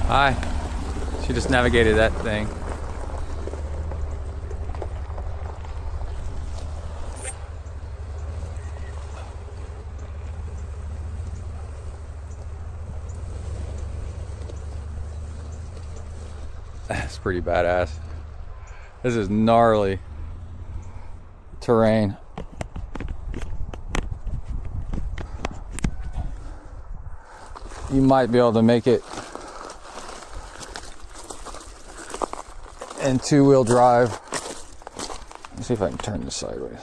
Hi. She just navigated that thing. That's pretty badass. This is gnarly terrain. You might be able to make it in two-wheel drive. Let's see if I can turn this sideways.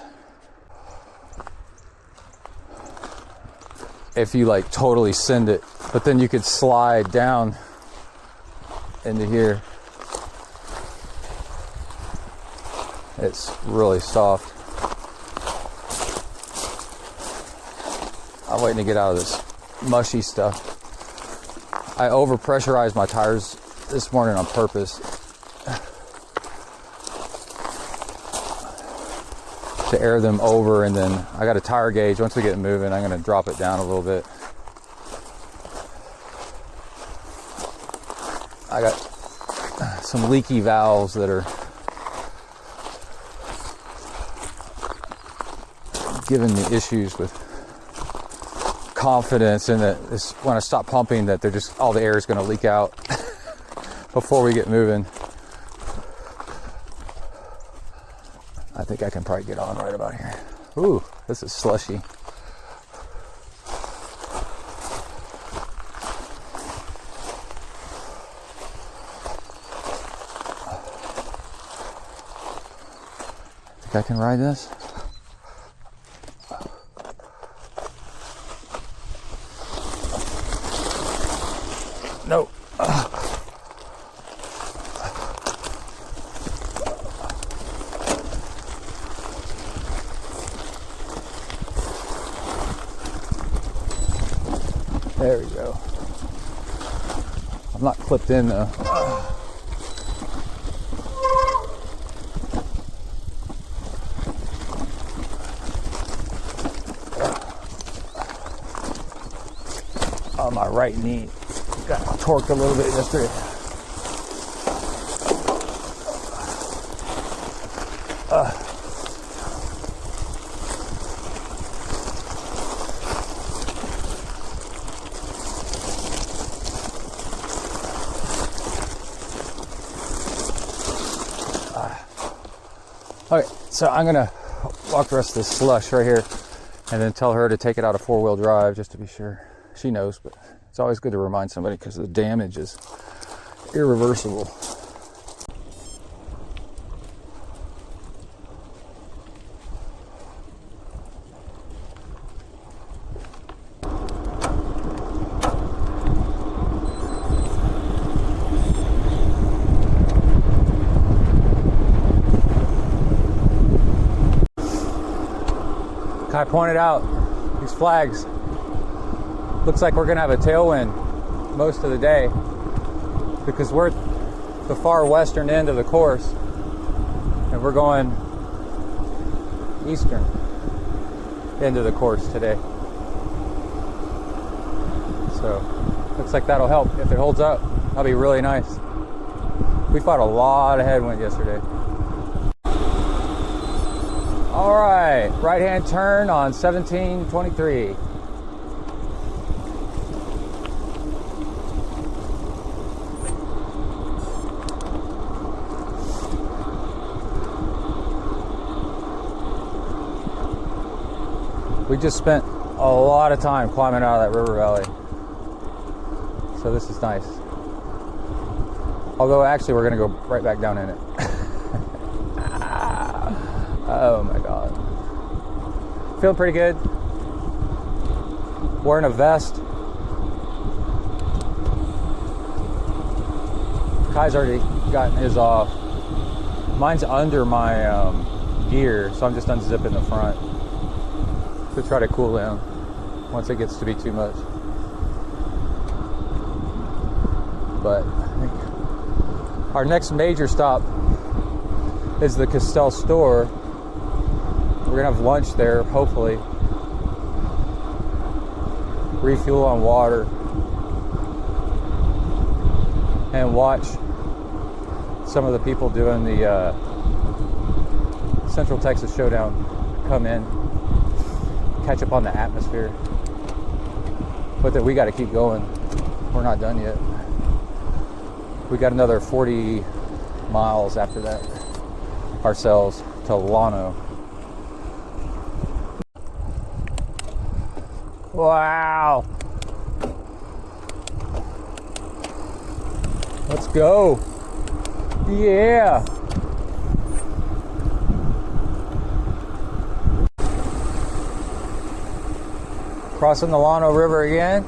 If you like totally send it, but then you could slide down into here. It's really soft. I'm waiting to get out of this mushy stuff. I overpressurized my tires this morning on purpose to air them over, and then I got a tire gauge. Once we get moving, I'm going to drop it down a little bit. I got some leaky valves that are giving me issues with confidence, and that when I stop pumping, that they're just all the air is going to leak out before we get moving. I think I can probably get on right about here. Ooh, this is slushy. Think I can ride this? No. There we go. I'm not clipped in though. Oh, my right knee got torqued a little bit yesterday. Okay, so I'm gonna walk the rest of this slush right here and then tell her to take it out of four-wheel drive just to be sure. She knows, but it's always good to remind somebody because the damage is irreversible. Kai pointed out these flags. Looks like we're gonna have a tailwind most of the day because we're at the far western end of the course and we're going eastern end of the course today. So looks like that'll help. If it holds up, that'll be really nice. We fought a lot of headwind yesterday. All right, right-hand turn on 1723. We just spent a lot of time climbing out of that river valley. So this is nice. Although actually we're gonna go right back down in it. Oh my God. Feeling pretty good. Wearing a vest. Kai's already gotten his off. Mine's under my gear, so I'm just unzipping the front to try to cool down once it gets to be too much. But I think our next major stop is the Castell store. We're gonna have lunch there, hopefully. Refuel on water. And watch some of the people doing the Central Texas Showdown come in. Catch up on the atmosphere. But then we got to keep going. We're not done yet. We got another 40 miles after that ourselves to Llano. Wow. Let's go. Yeah. Crossing the Llano River again.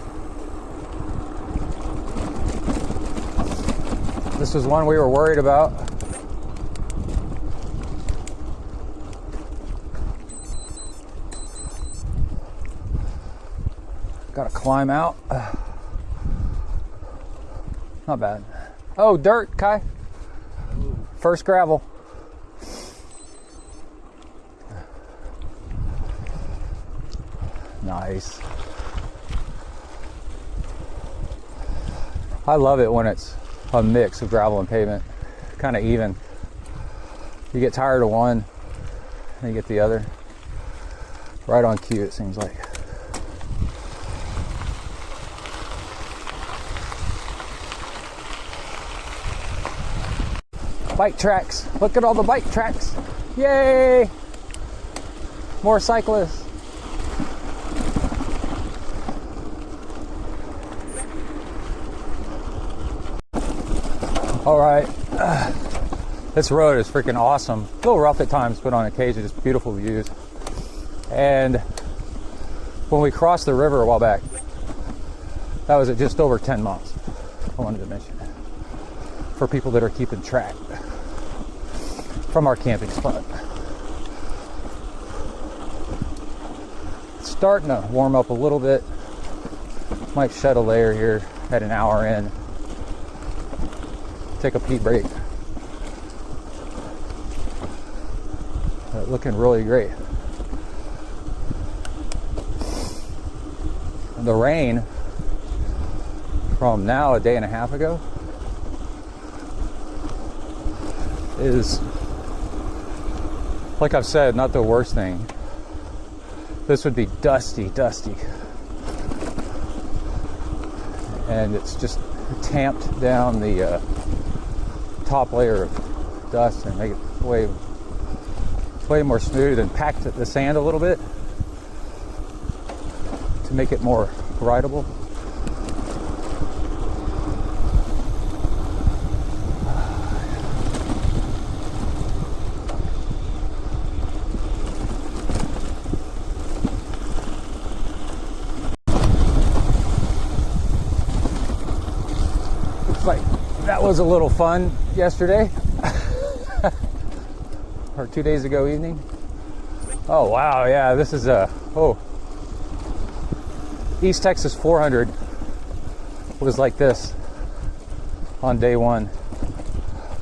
This was one we were worried about. Gotta climb out. Not bad. Oh, dirt, Kai. First gravel. Nice. I love it when it's a mix of gravel and pavement, kind of even. You get tired of one, and you get the other. Right on cue, it seems like. Bike tracks. Look at all the bike tracks. Yay! More cyclists. All right. This road is freaking awesome. A little rough at times, but on occasion, just beautiful views. And when we crossed the river a while back, that was at just over 10 miles. I wanted to mention for people that are keeping track from our camping spot. It's starting to warm up a little bit. Might shed a layer here at an hour in. Take a pee break. Looking really great. The rain from now a day and a half ago is, like I've said, not the worst thing. This would be dusty. And it's just tamped down the top layer of dust and make it way more smooth, and packed the sand a little bit to make it more rideable. Looks like that was a little fun yesterday. Or 2 days ago evening. Oh wow, yeah, this is East Texas 400 was like this on day one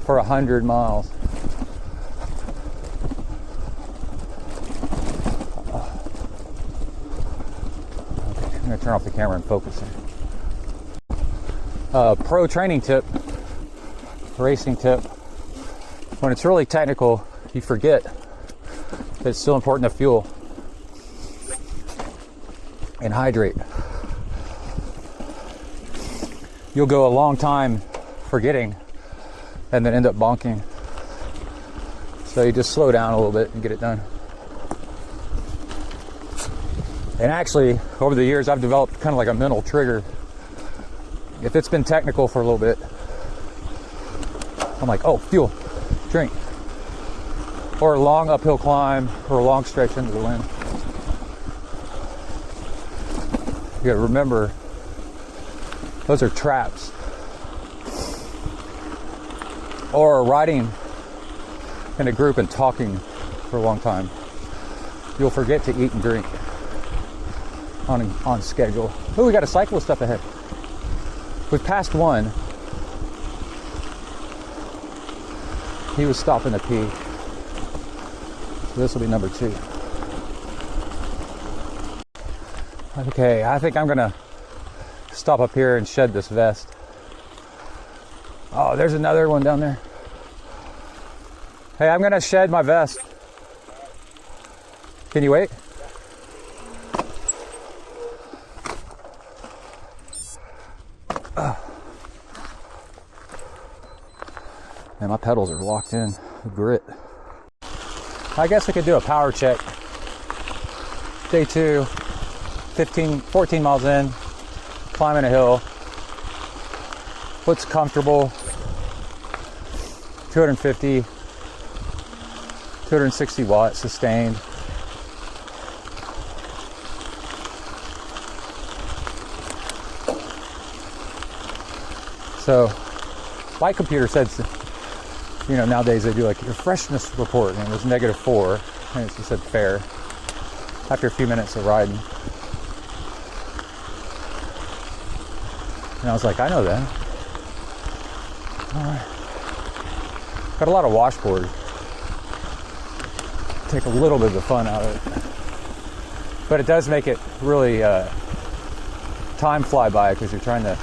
for 100 miles. Okay, I'm gonna turn off the camera and focus here. Pro training tip, racing tip. When it's really technical, you forget that it's still important to fuel and hydrate. You'll go a long time forgetting and then end up bonking. So you just slow down a little bit and get it done. And actually, over the years, I've developed kind of like a mental trigger. If it's been technical for a little bit, I'm like, oh, fuel, drink. Or a long uphill climb, or a long stretch into the wind. You gotta remember, those are traps. Or riding in a group and talking for a long time. You'll forget to eat and drink on schedule. Oh, we got a cyclist up ahead. We've passed one. He was stopping to pee. So this will be number 2. Okay, I think I'm gonna stop up here and shed this vest. Oh, there's another one down there. Hey, I'm gonna shed my vest. Can you wait? Man, my pedals are locked in with grit. I guess we could do a power check. Day 2, 14 miles in, climbing a hill. What's comfortable? 250, 260 watts sustained. So, my computer said, you know, nowadays they do like your freshness report, and it was -4, and it just said fair after a few minutes of riding. And I was like, I know that. All right. Got a lot of washboard. Take a little bit of the fun out of it. But it does make it really time fly by because you're trying to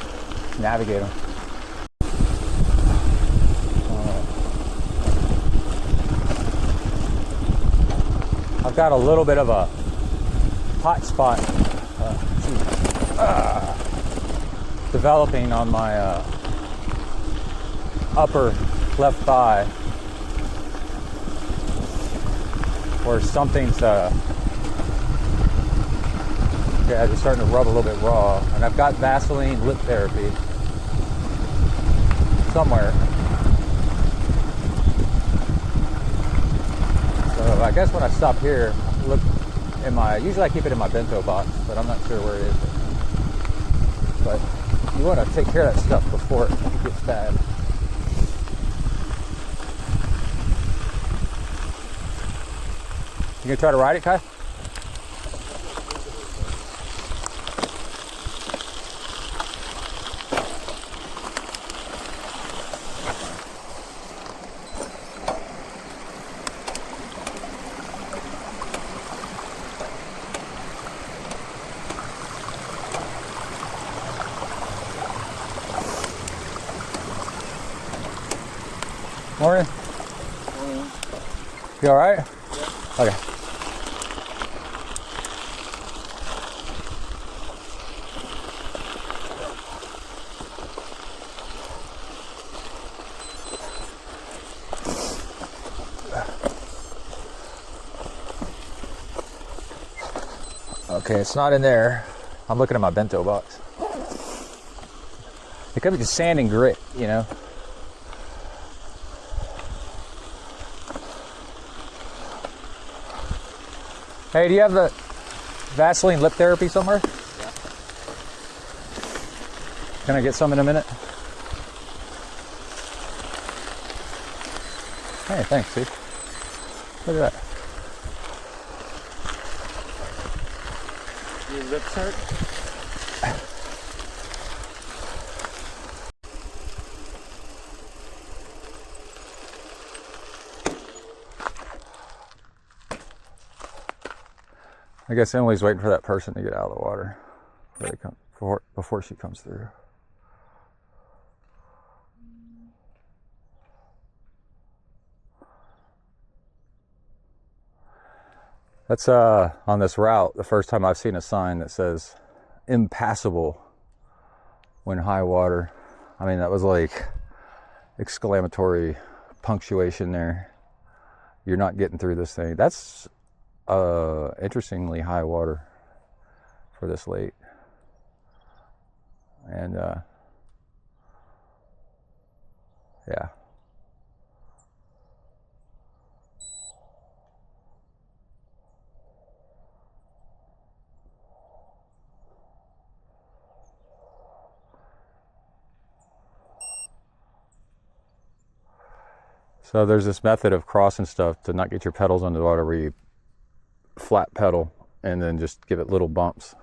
navigate them. I've got a little bit of a hot spot developing on my upper left thigh, where something's just starting to rub a little bit raw, and I've got Vaseline lip therapy somewhere. So I guess when I stop here, look in my, usually I keep it in my bento box, but I'm not sure where it is. But you want to take care of that stuff before it gets bad. You gonna try to ride it, Kai? Morning. Morning. You all right? Yeah. Okay. Okay, it's not in there. I'm looking at my bento box. It could be just sand and grit, you know. Hey, do you have the Vaseline lip therapy somewhere? Yeah. Can I get some in a minute? Hey, thanks, Steve. Look at that. Your lips hurt? I guess Emily's waiting for that person to get out of the water before she comes through. That's on this route, the first time I've seen a sign that says impassable when high water. I mean, that was like exclamatory punctuation there. You're not getting through this thing. That's interestingly high water for this late. And yeah. So there's this method of crossing stuff to not get your pedals under the water where you flat pedal and then just give it little bumps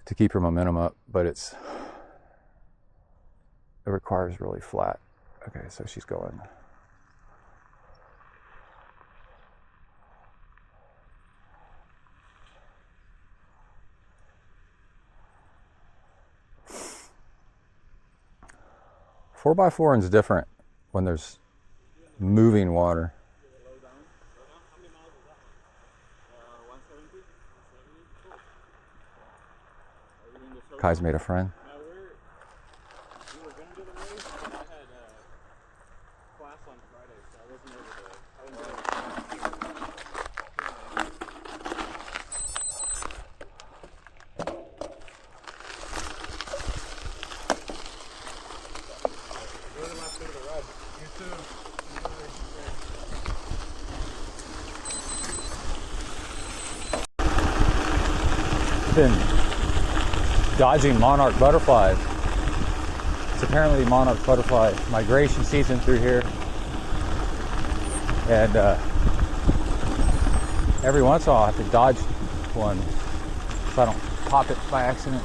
to keep your momentum up, but it requires really flat. Okay, so she's going. 4x4 is different when there's moving water. Kai's made a friend. Been dodging monarch butterflies. It's apparently monarch butterfly migration season through here, and every once in a while I have to dodge one so I don't pop it by accident.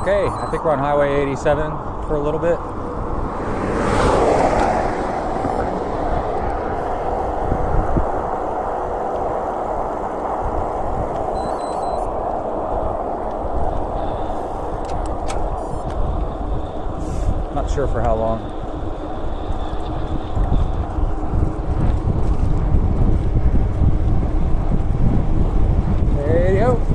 Okay, I think we're on Highway 87 for a little bit. Not sure for how long. There you go.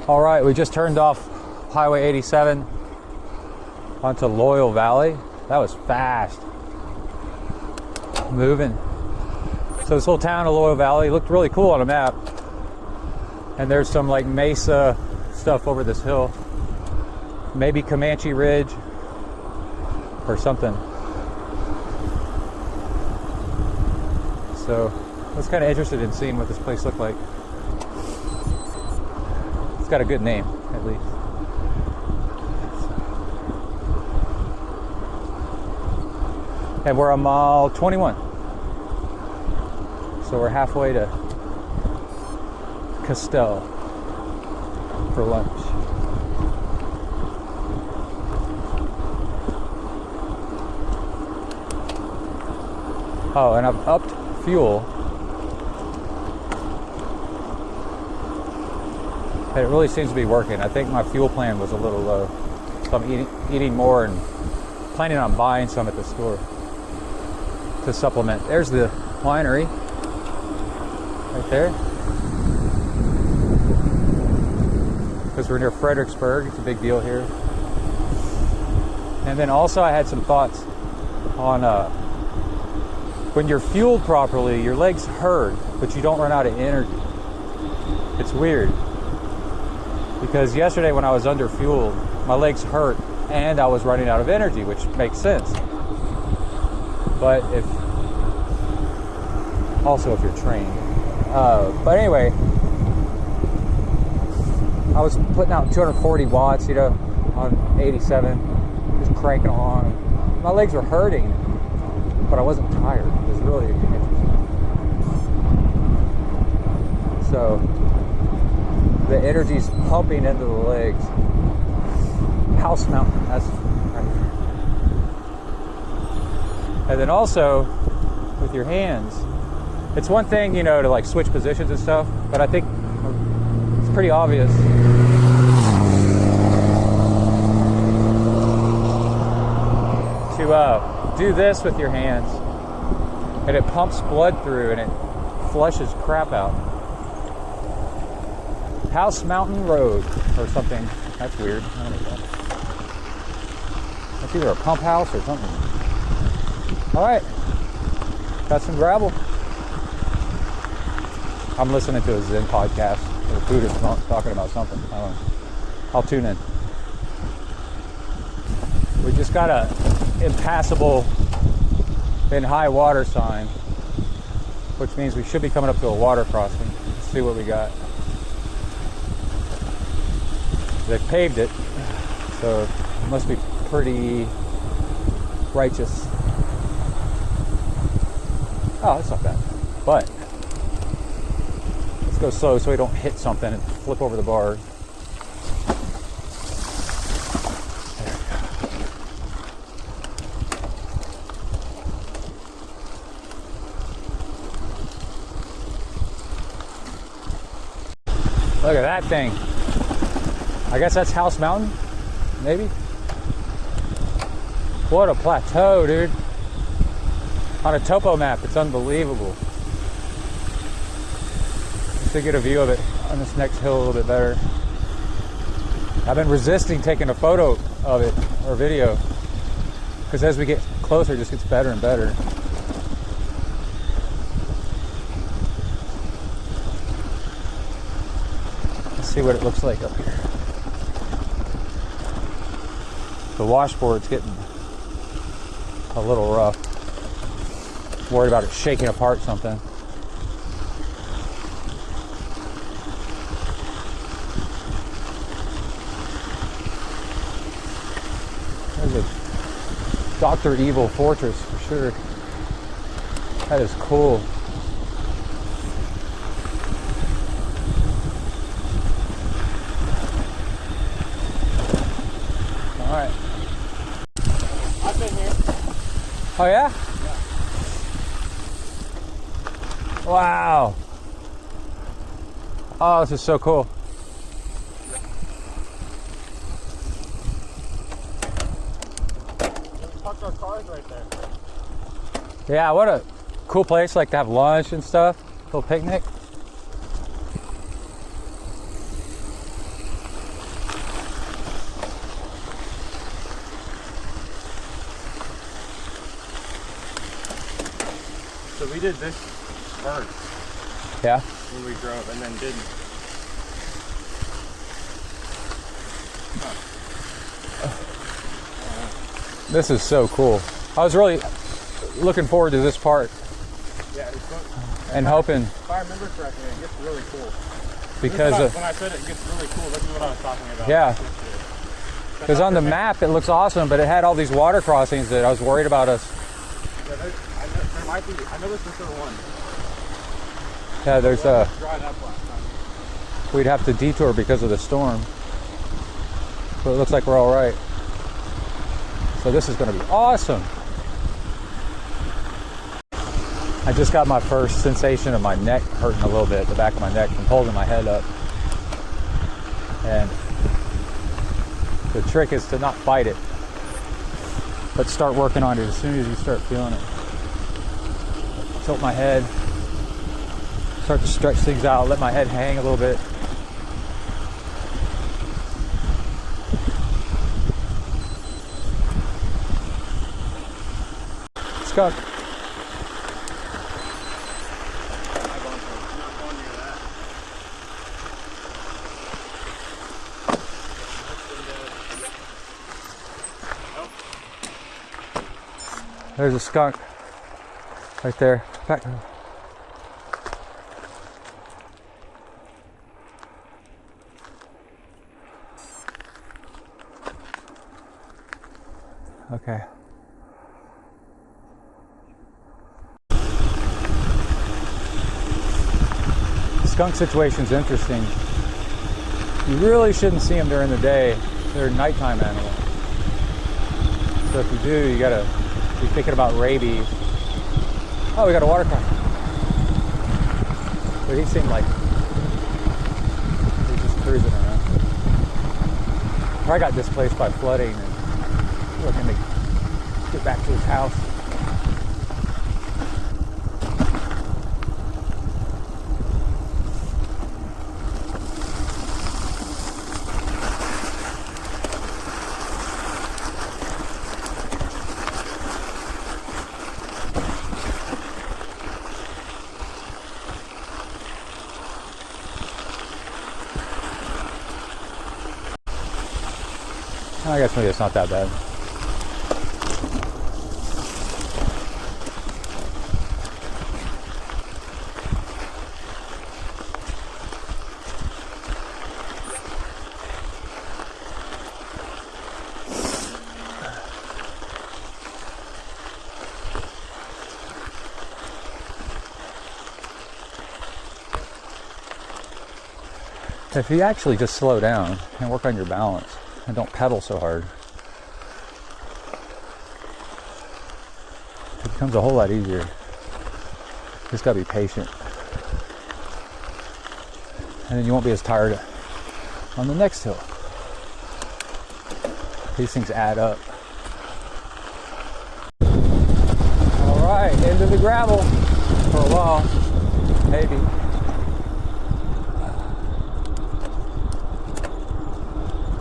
All right, we just turned off Highway 87 onto Loyal Valley. That was fast. Moving. So this little town of Loyal Valley looked really cool on a map. And there's some like mesa stuff over this hill. Maybe Comanche Ridge or something. So I was kind of interested in seeing what this place looked like. Got a good name, at least. And we're on mile 21. So we're halfway to Castell for lunch. Oh, and I've upped fuel. It really seems to be working. I think my fuel plan was a little low. So I'm eating more and planning on buying some at the store to supplement. There's the winery right there. Because we're near Fredericksburg, it's a big deal here. And then also I had some thoughts on when you're fueled properly, your legs hurt, but you don't run out of energy. It's weird. Because yesterday when I was under fueled, my legs hurt and I was running out of energy, which makes sense. But if you're trained. But anyway, I was putting out 240 watts, on 87, just cranking along. My legs were hurting, but I wasn't tired. It was really interesting. So the energy's pumping into the legs. House mountain, that's right. And then also with your hands, it's one thing, to like switch positions and stuff, but I think it's pretty obvious to do this with your hands, and it pumps blood through and it flushes crap out. House Mountain Road or something. That's weird. I don't know. That's either a pump house or something. All right, got some gravel. I'm listening to a Zen podcast. The Buddhist monk talking about something. I don't know. I'll tune in. We just got a impassable in high water sign, which means we should be coming up to a water crossing. Let's see what we got. They paved it, so it must be pretty righteous. Oh, that's not bad. But let's go slow so we don't hit something and flip over the bar. Look at that thing. I guess that's House Mountain, maybe? What a plateau, dude. On a topo map, it's unbelievable. Just to get a view of it on this next hill a little bit better. I've been resisting taking a photo of it, or video, because as we get closer, it just gets better and better. See what it looks like up here. The washboard's getting a little rough. Worried about it shaking apart something. There's a Dr. Evil fortress for sure. That is cool. All right. I've been here. Oh yeah? Wow. Oh, this is so cool. We parked our cars right there. Yeah, what a cool place, like to have lunch and stuff. Little picnic. So we did this first Yeah. when we drove, and then didn't. This is so cool. I was really looking forward to this part Yeah, it's fun. and hoping If I remember correctly, it gets really cool. because When I said it gets really cool, this is what I was talking about. yeah, because on the map it looks awesome, but it had all these water crossings that I was worried about us. Yeah, there might be. I know this is the one. Yeah, there's a. Dried up last time. We'd have to detour because of the storm, but it looks like we're all right. So this is going to be awesome. I just got my first sensation of my neck hurting a little bit, the back of my neck from holding my head up. And the trick is to not fight it, but start working on it as soon as you start feeling it. Tilt my head, start to stretch things out, let my head hang a little bit. Skunk. There's a skunk right there. Back. Okay. Skunk situation's interesting. You really shouldn't see them during the day. They're a nighttime animal. So if you do, you gotta be thinking about rabies. Oh, we got a water crossing. But he seemed like he's just cruising around. Probably got displaced by flooding and looking to get back to his house. I guess maybe it's not that bad. If you actually just slow down and work on your balance and don't pedal so hard, it becomes a whole lot easier. Just gotta be patient. And then you won't be as tired on the next hill. These things add up. All right, into the gravel for a while, maybe.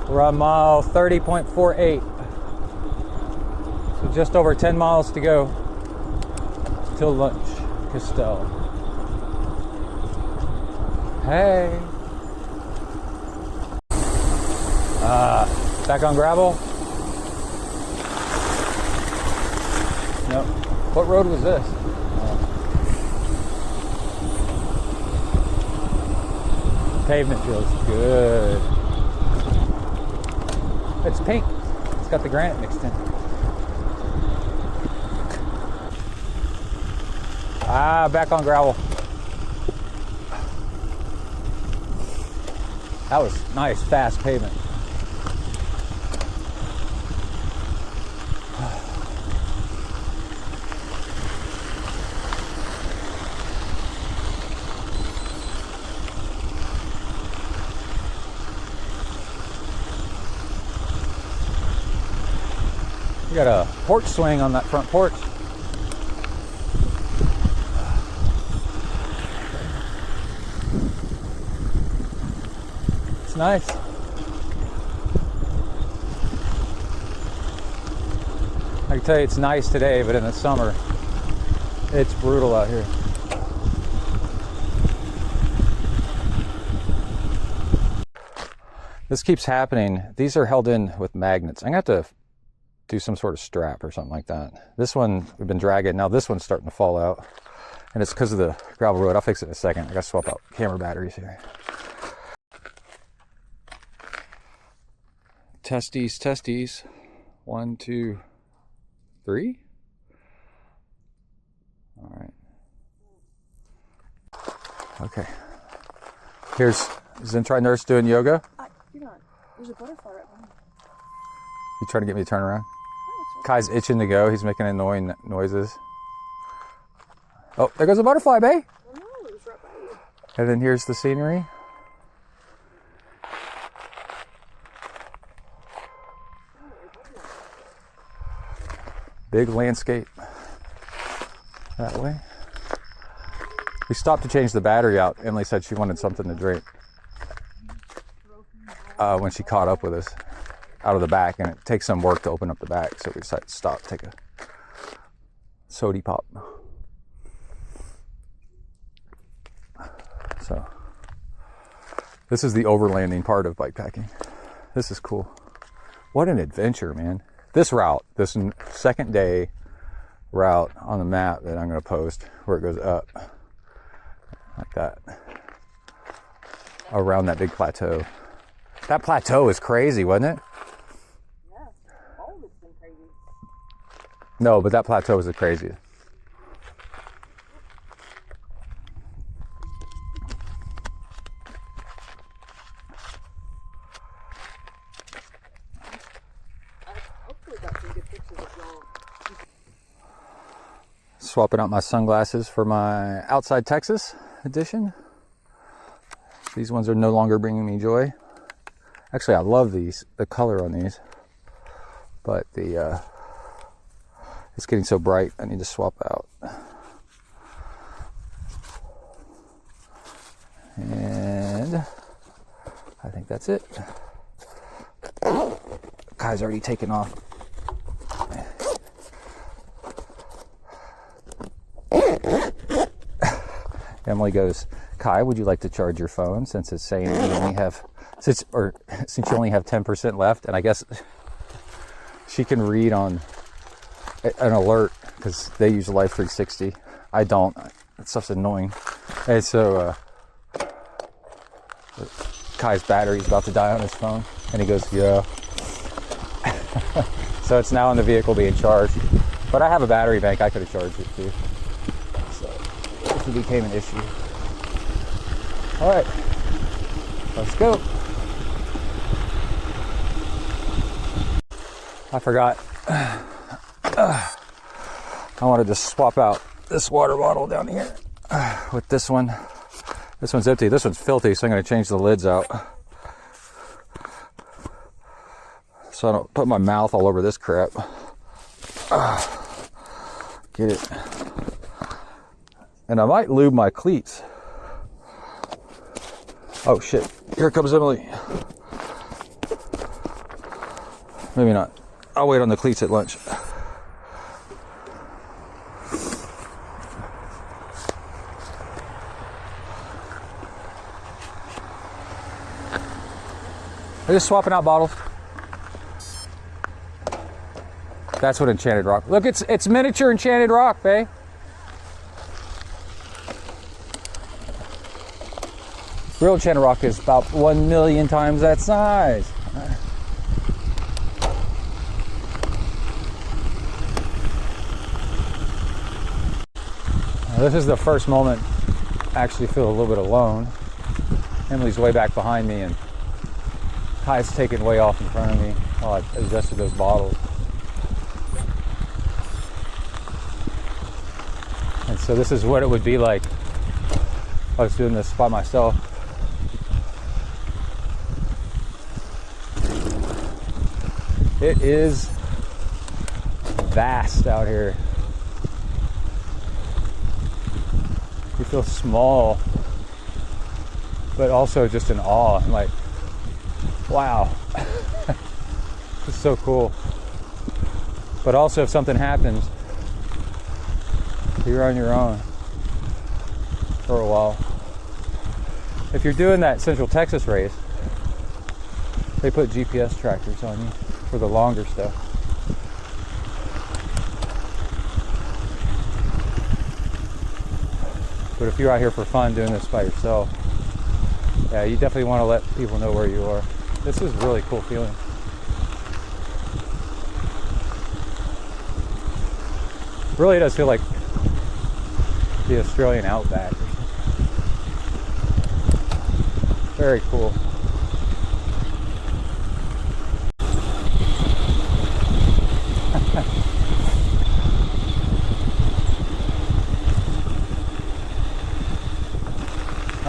We're on mile 30.48. So just over 10 miles to go till lunch, Castell. Hey. Back on gravel? Nope. What road was this? Pavement feels good. It's pink. It's got the granite mixed in. Back on gravel. That was nice, fast pavement. You got a porch swing on that front porch. It's nice. I can tell you it's nice today, but in the summer, it's brutal out here. This keeps happening. These are held in with magnets. I'm gonna have to do some sort of strap or something like that. This one we've been dragging. Now this one's starting to fall out, and it's because of the gravel road. I'll fix it in a second. I gotta swap out camera batteries here. Testes. 1, 2, 3. All right. Okay. Here's Zentri Nurse doing yoga. You're not. There's a butterfly right behind me. You trying to get me to turn around? Kai's itching to go. He's making annoying noises. Oh, there goes a butterfly, babe. I know, it was right by you. And then here's the scenery. Big landscape that way. We stopped to change the battery out. Emily said she wanted something to drink when she caught up with us out of the back, and it takes some work to open up the back, so we decided to stop, take a sody pop. So this is the overlanding part of bikepacking. This is cool. What an adventure, man. This route, this second day route on the map that I'm going to post, where it goes up like that around that big plateau. That plateau is crazy, wasn't it? Yeah, all of it's been crazy. No, but that plateau was the craziest. Hopefully got some good pictures of y'all. Swapping out my sunglasses for my Outside Texas edition. These ones are no longer bringing me joy. Actually, I love these, the color on these, but the it's getting so bright, I need to swap out. And I think that's it. Kai's already taken off. Emily goes, Kai, would you like to charge your phone since it's saying you only have since you only have 10% left? And I guess she can read on an alert because they use Life 360. I don't. That stuff's annoying. And so Kai's battery's about to die on his phone, and he goes, yeah. So it's now in the vehicle being charged. But I have a battery bank. I could have charged it too. So if it became an issue. All right. Let's go. I forgot. I wanted to swap out this water bottle down here with this one. This one's empty. This one's filthy, so I'm going to change the lids out so I don't put my mouth all over this crap. Get it. And I might lube my cleats. Oh shit, here comes Emily. Maybe not. I'll wait on the cleats at lunch. They're just swapping out bottles. That's what Enchanted Rock. Look, it's miniature Enchanted Rock, babe. Real Enchanted Rock is about 1,000,000 times that size. Now, this is the first moment I actually feel a little bit alone. Emily's way back behind me and Kai's taken way off in front of me while I adjusted those bottles. And so this is what it would be like if I was doing this by myself. It is vast out here. You feel small, but also just in awe. I'm like, wow, it's so cool. But also if something happens, you're on your own for a while. If you're doing that Central Texas race, they put GPS trackers on you for the longer stuff. But if you're out here for fun doing this by yourself, yeah, you definitely want to let people know where you are. This is a really cool feeling. Really does feel like the Australian outback. Very cool.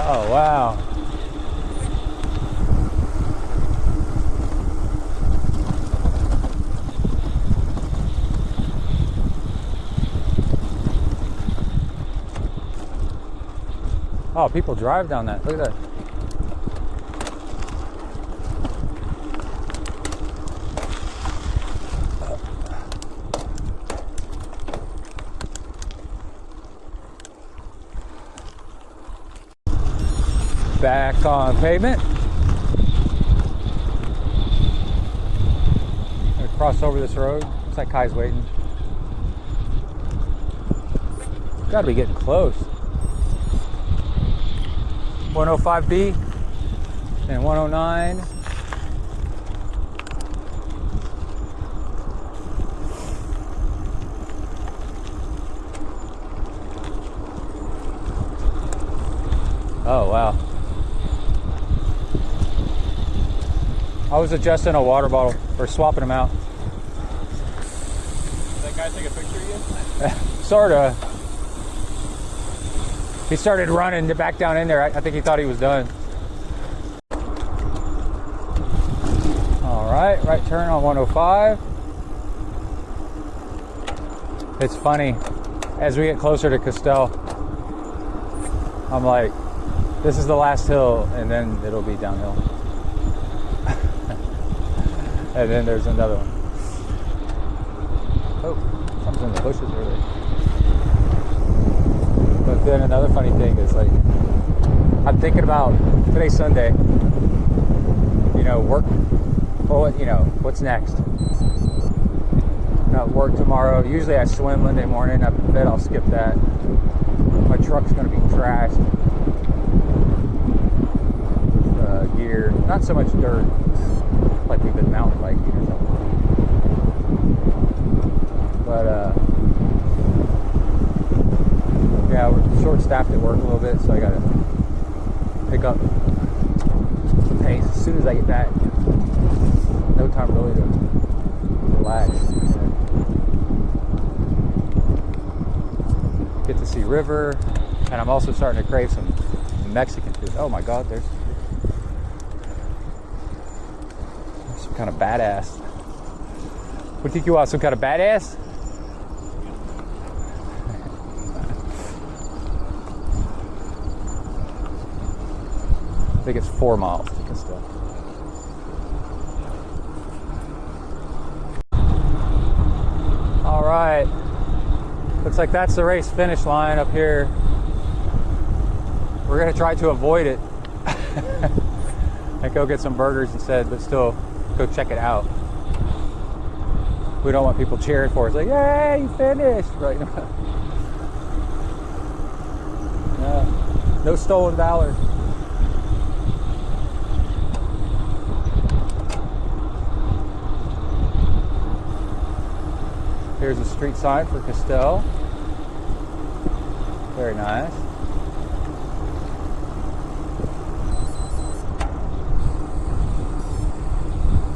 Oh, wow. Oh, people drive down that. Look at that. Back on pavement. Gonna cross over this road. Looks like Kai's waiting. Gotta be getting close. 105B and 109. Oh, wow. I was adjusting a water bottle, or swapping them out. Did that guy take a picture of you? Sorta. He started running back down in there. I think he thought he was done. All right, right turn on 105. It's funny, as we get closer to Castell, I'm like, this is the last hill, and then it'll be downhill. And then there's another one. Oh, something's in the bushes earlier. But then another funny thing is, like, I'm thinking about today's Sunday, you know, work, well, you know, what's next? Not work tomorrow. Usually I swim Monday morning. I bet I'll skip that. My truck's going to be trashed. Gear, not so much dirt, like we've been mountain biking or something. But yeah, we're short-staffed at work a little bit, so I gotta pick up the pace as soon as I get back. No time really to relax. Get to see river, and I'm also starting to crave some Mexican food. Oh my God, there's some kind of badass. What do you think you want? Some kind of badass? I think it's 4 miles to Castell. All right, looks like that's the race finish line up here. We're gonna try to avoid it and go get some burgers instead, but still go check it out. We don't want people cheering for us, like, "Yay, you finished!" Right? No stolen valor. Here's a street sign for Castell. Very nice.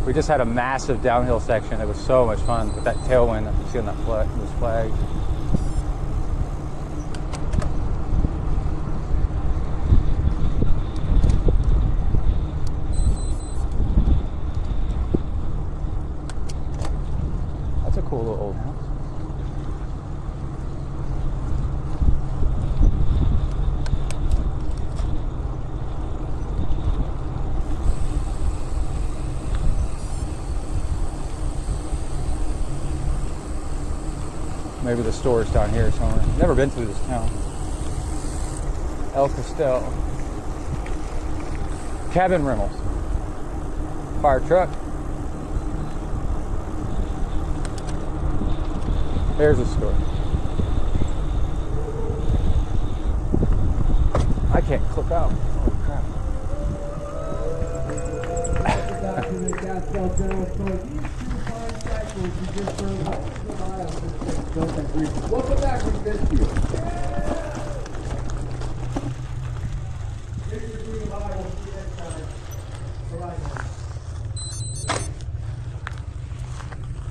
We just had a massive downhill section. It was so much fun with that tailwind. You see on that those flags. That's a cool little old house. Maybe the store's down here somewhere. Never been through this town. El Castell. Cabin rentals. Fire truck. There's a store. I can't clip out. Holy crap. Back to the Castell General Store. These two fine cycles you just heard welcome back from this year.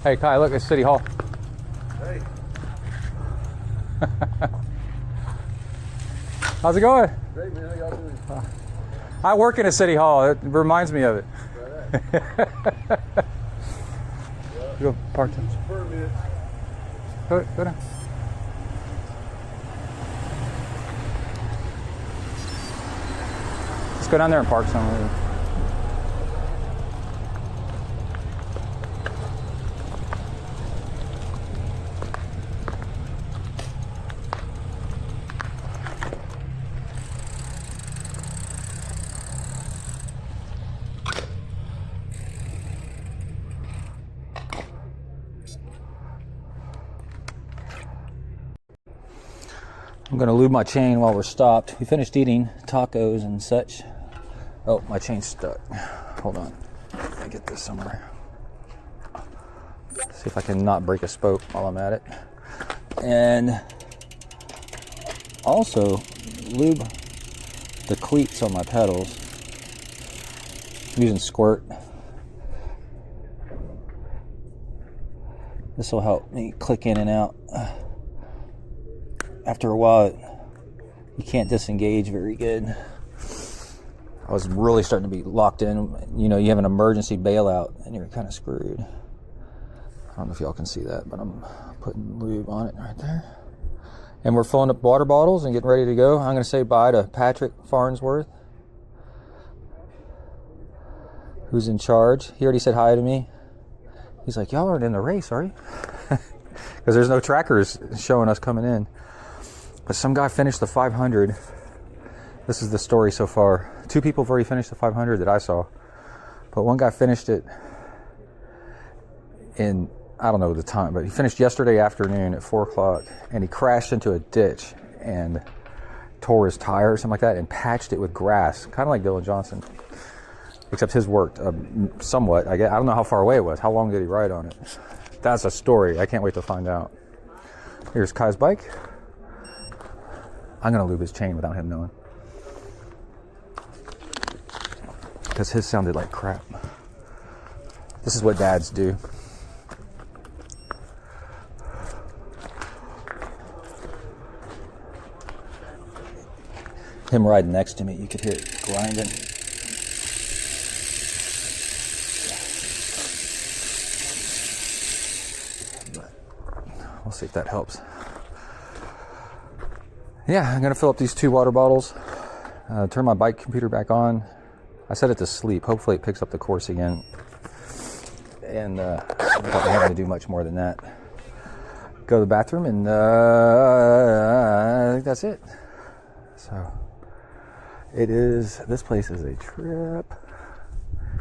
Hey Kai, look, it's City Hall. Hey. How's it going? Great, man. How y'all doing? I work in a City Hall. It reminds me of it. Go park time. Permit. Go down. Let's go down there and park somewhere. I'm gonna lube my chain while we're stopped. We finished eating tacos and such. Oh, my chain's stuck. Hold on. Let me get this somewhere. See if I can not break a spoke while I'm at it. And also lube the cleats on my pedals. I'm using Squirt. This will help me click in and out. After a while, you can't disengage very good. I was really starting to be locked in. You know, you have an emergency bailout and you're kind of screwed. I don't know if y'all can see that, but I'm putting lube on it right there. And we're filling up water bottles and getting ready to go. I'm going to say bye to Patrick Farnsworth, who's in charge. He already said hi to me. He's like, y'all aren't in the race, are you? Because there's no trackers showing us coming in. But some guy finished the 500. This is the story so far. 2 people have already finished the 500 that I saw. But one guy finished it in, I don't know the time, but he finished yesterday afternoon at 4 o'clock. And he crashed into a ditch and tore his tire or something like that and patched it with grass. Kind of like Dylan Johnson. Except his worked somewhat. I don't know how far away it was. How long did he ride on it? That's a story. I can't wait to find out. Here's Kai's bike. I'm going to lube his chain without him knowing. because his sounded like crap. This is what dads do. Him riding next to me, you could hear it grinding. But we'll see if that helps. Yeah, I'm gonna fill up these 2 water bottles, turn my bike computer back on. I set it to sleep. Hopefully it picks up the course again. And I'm probably not gonna do much more than that. Go to the bathroom and I think that's it. So this place is a trip.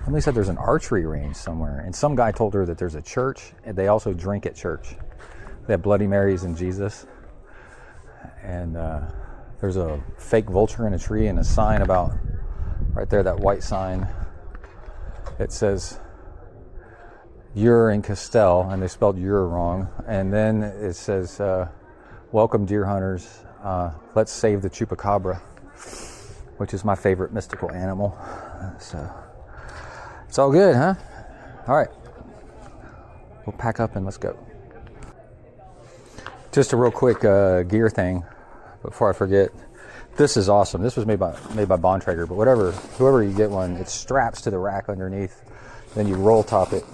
Emily said there's an archery range somewhere, and some guy told her that there's a church, and they also drink at church. They have Bloody Marys and Jesus. And there's a fake vulture in a tree and a sign about, right there, that white sign. It says, "You're in Castell," and they spelled "you're" wrong. And then it says, "Welcome, deer hunters. Let's save the chupacabra," which is my favorite mystical animal. So it's all good, huh? All right, we'll pack up and let's go. Just a real quick gear thing before I forget. This is awesome. This was made by Bontrager, but whoever you get one, it straps to the rack underneath. Then you roll top it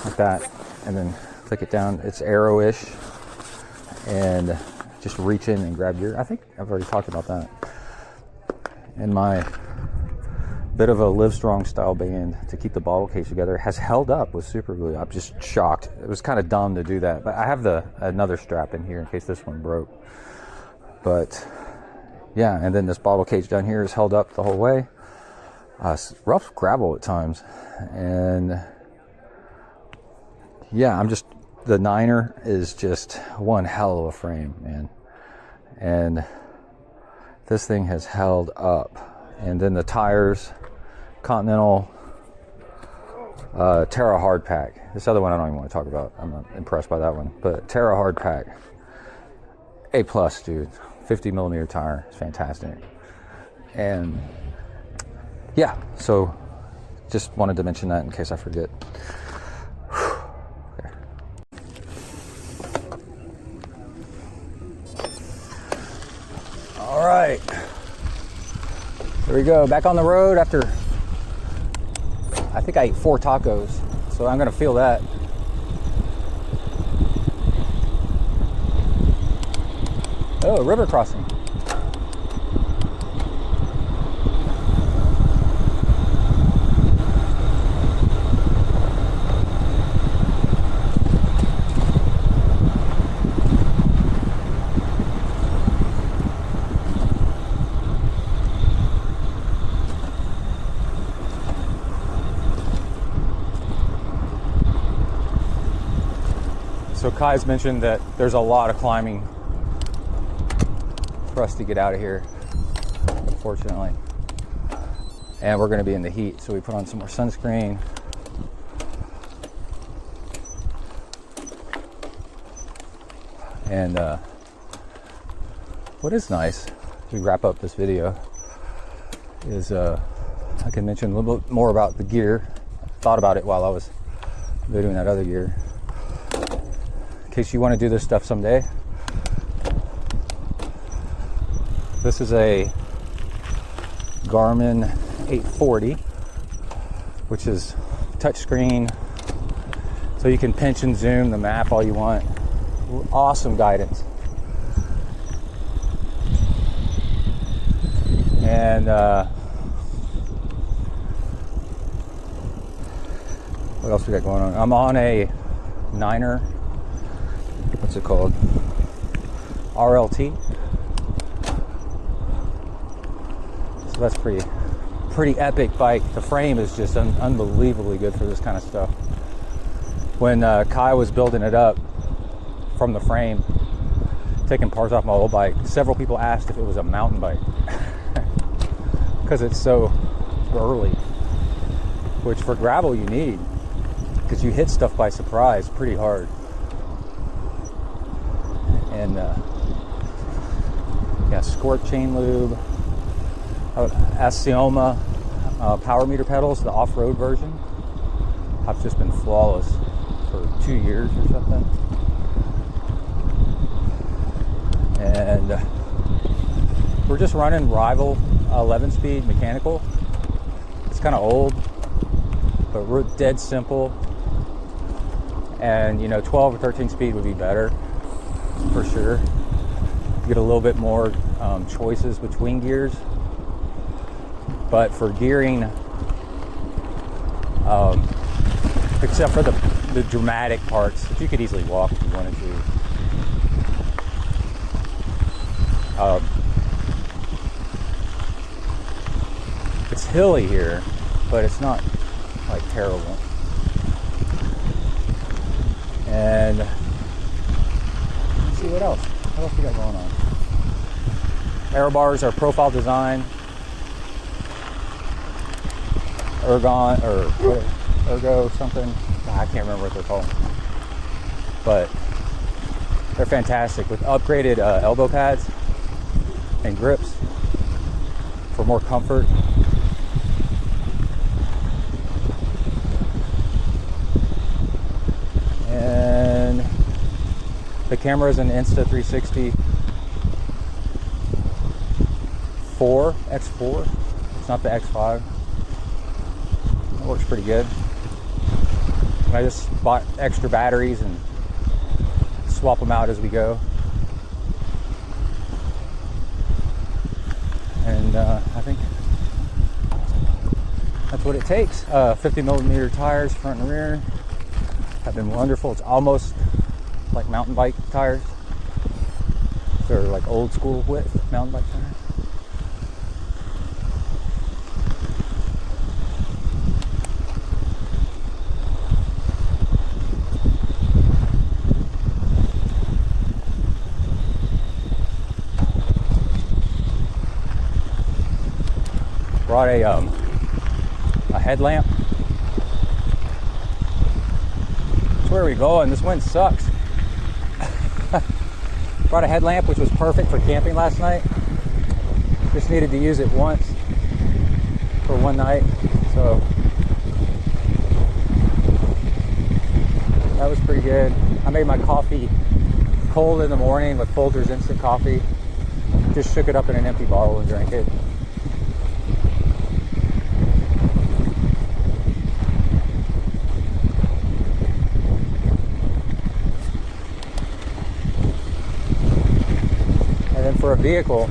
like that, and then click it down. It's arrow-ish, and just reach in and grab gear. I think I've already talked about that. And my bit of a Livestrong style band to keep the bottle case together has held up with super glue. I'm just shocked. It was kind of dumb to do that, but I have another strap in here in case this one broke. But yeah, and then this bottle cage down here is held up the whole way. It's rough gravel at times, and yeah, the Niner is just one hell of a frame, man. And this thing has held up. And then the tires, Continental Terra hard pack. This other one I don't even want to talk about. I'm not impressed by that one. But Terra hard pack, A+, dude. 50 millimeter tire. It's fantastic. And yeah, so just wanted to mention that in case I forget. Okay. All right. There we go, back on the road after, I think I ate 4 tacos, so I'm gonna feel that. Oh, river crossing. So Kai's mentioned that there's a lot of climbing for us to get out of here, unfortunately. And we're gonna be in the heat, so we put on some more sunscreen. And what is nice, as we wrap up this video, is I can mention a little bit more about the gear. I thought about it while I was doing that other gear. In case you want to do this stuff someday. This is a Garmin 840, which is touchscreen, so you can pinch and zoom the map all you want. Awesome guidance. And what else we got going on? I'm on a Niner. What's it called? RLT. So that's pretty epic bike. The frame is just unbelievably good for this kind of stuff. When Kai was building it up from the frame, taking parts off my old bike, several people asked if it was a mountain bike because it's so burly, which for gravel you need, because you hit stuff by surprise pretty hard. And yeah, Squirt chain lube, Assioma power meter pedals, the off-road version, have just been flawless for 2 years or something. And we're just running Rival 11-speed mechanical. It's kind of old, but we're dead simple. And 12 or 13 speed would be better for sure. You get a little bit more choices between gears. But for gearing, except for the dramatic parts that you could easily walk if you wanted to. It's hilly here, but it's not like terrible. And let's see what else. What else we got going on? Aerobars are profile design. Ergo something. I can't remember what they're called. But they're fantastic with upgraded elbow pads and grips for more comfort. And the camera is an Insta360 X4. It's not the X5. It works pretty good. I just bought extra batteries and swap them out as we go. And I think that's what it takes. 50mm tires, front and rear, have been wonderful. It's almost like mountain bike tires. They're like old school width mountain bike tires. Brought a headlamp. That's where we going. This wind sucks. Brought a headlamp, which was perfect for camping last night. Just needed to use it once for one night, so that was pretty good. I made my coffee cold in the morning with Folgers instant coffee. Just shook it up in an empty bottle and drank it. For a vehicle,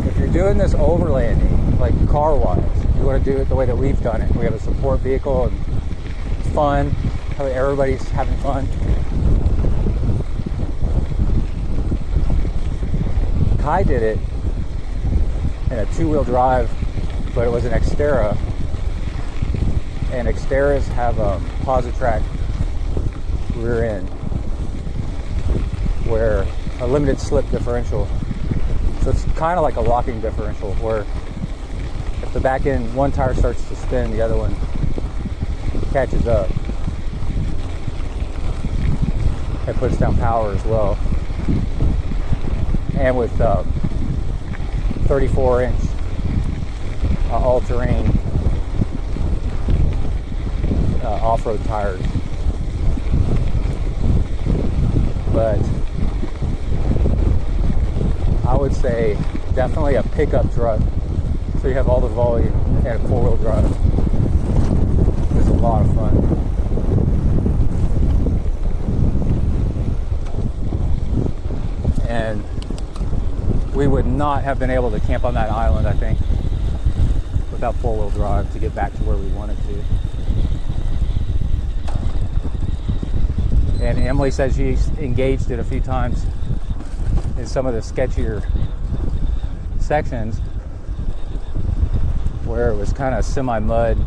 if you're doing this overlanding, like car-wise, you want to do it the way that we've done it. We have a support vehicle and it's fun. Everybody's having fun. Kai did it in a 2-wheel drive, but it was an Xterra, and Xterras have a Positrack rear end where a limited slip differential. So it's kind of like a locking differential where if the back end, one tire starts to spin, the other one catches up. It puts down power as well. And with 34-inch all-terrain off-road tires. But I would say definitely a pickup truck, so you have all the volume, and a 4-wheel drive. It's a lot of fun. And we would not have been able to camp on that island, I think, without 4-wheel drive to get back to where we wanted to. And Emily said she's engaged it a few times in some of the sketchier sections where it was kind of semi-mud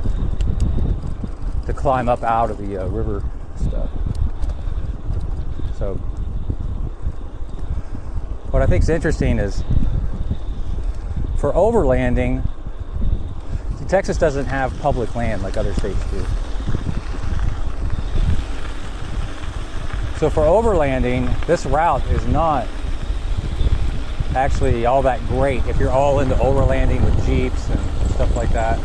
to climb up out of the river stuff. So what I think is interesting is for overlanding, Texas doesn't have public land like other states do. So for overlanding, this route is not actually all that great if you're all into overlanding with Jeeps and stuff like that.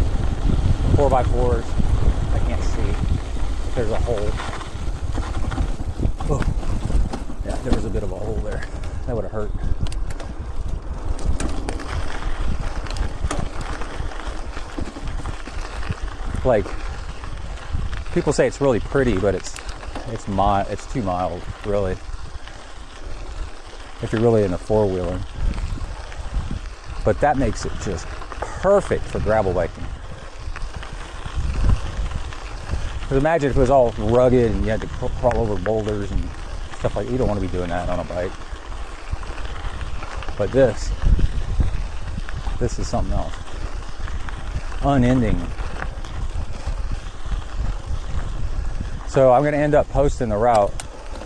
4x4s. I can't see. There's a hole. Oh. Yeah, there was a bit of a hole there. That would have hurt. Like, people say it's really pretty, but it's too mild, really. If you're really into four-wheeling. But that makes it just perfect for gravel biking. Because imagine if it was all rugged and you had to crawl over boulders and stuff like that. You don't want to be doing that on a bike. But this is something else. Unending. So I'm going to end up posting the route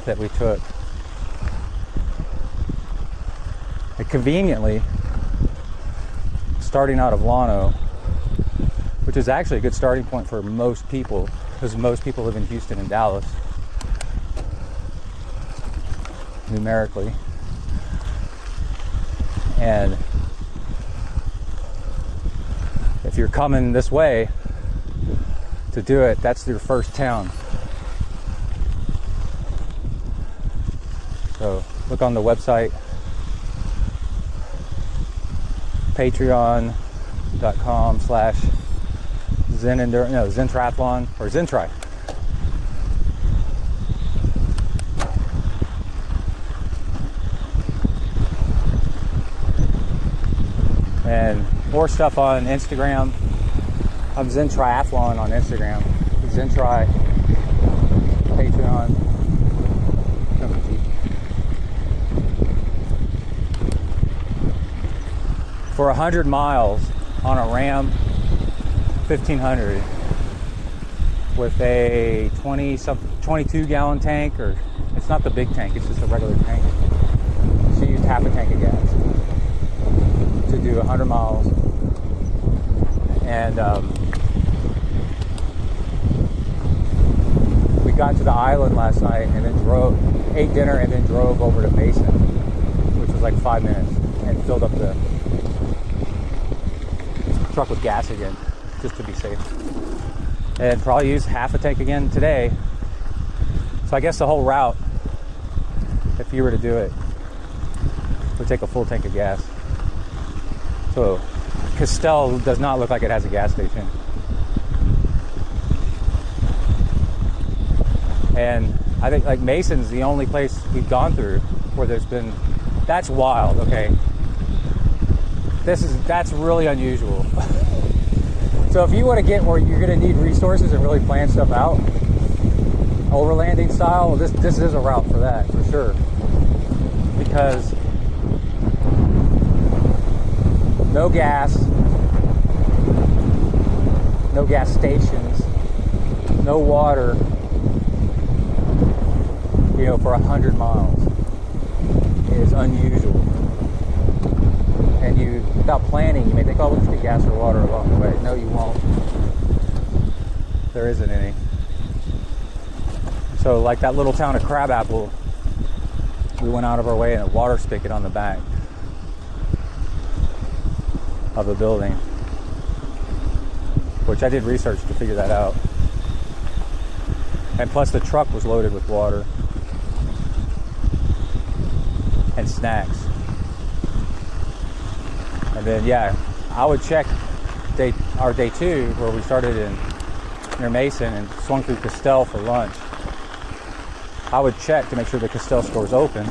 that we took. And conveniently, starting out of Llano, which is actually a good starting point for most people, because most people live in Houston and Dallas, numerically. And if you're coming this way to do it, that's your first town. So look on the website, patreon.com/Zen Triathlon or Zen Tri. And more stuff on Instagram. I'm Zen Triathlon on Instagram. Zen Tri, Patreon. For 100 miles on a Ram 1500 with a 22 gallon tank, or it's not the big tank, it's just a regular tank. She used half a tank of gas to do 100 miles. And we got to the island last night and then ate dinner and then drove over to Mason, which was like 5 minutes, and filled up the truck with gas again, just to be safe. And probably use half a tank again today. So I guess the whole route, if you were to do it, would take a full tank of gas. So Castell does not look like it has a gas station. And I think like Mason's the only place we've gone through where there's been, that's wild, okay? That's really unusual. So if you want to get where you're going to need resources and really plan stuff out, overlanding style, this is a route for that, for sure. Because no gas stations, no water, for 100 miles is unusual. And you, without planning, you may think, oh, we'll just get gas or water along the way. No, you won't. There isn't any. So like that little town of Crabapple, we went out of our way in a water spigot on the back of a building, which I did research to figure that out. And plus the truck was loaded with water and snacks. And then, yeah, I would check our day 2, where we started near Mason and swung through Castell for lunch. I would check to make sure the Castell store's open.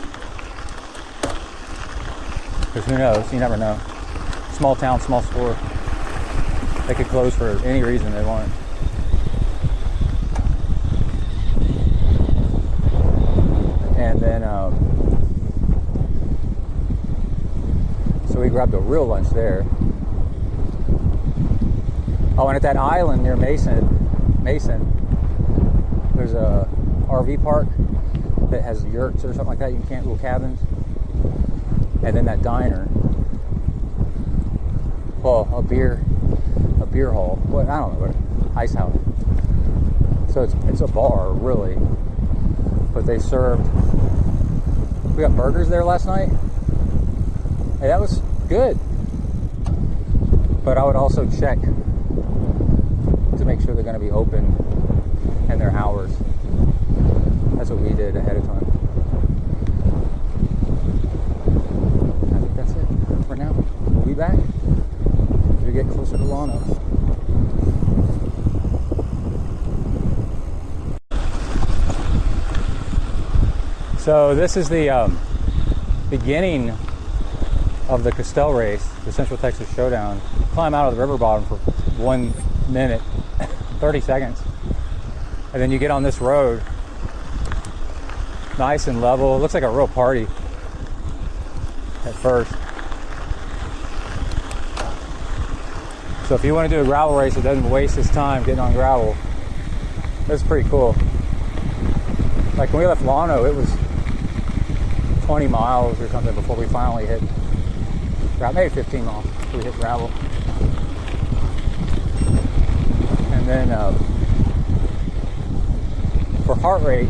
Because who knows? You never know. Small town, small store. They could close for any reason they want. And then, so we grabbed a real lunch there. Oh, and at that island near Mason, there's a RV park that has yurts or something like that. You can camp, little cabins. And then that diner. Well, a beer hall. What, I don't know, ice house. So it's a bar, really. But they served, we got burgers there last night. Hey, that was good. But I would also check to make sure they're going to be open and their hours. That's what we did ahead of time. I think that's it for now. We'll be back as we get closer to Llano. So this is the beginning of the Castell race, the Central Texas Showdown. Climb out of the river bottom for 1 minute, 30 seconds. And then you get on this road, nice and level. It looks like a real party at first. So if you want to do a gravel race that doesn't waste his time getting on gravel, that's pretty cool. Like when we left Llano, it was 20 miles or something before we finally hit, maybe 15 miles before we hit gravel. And then for heart rate,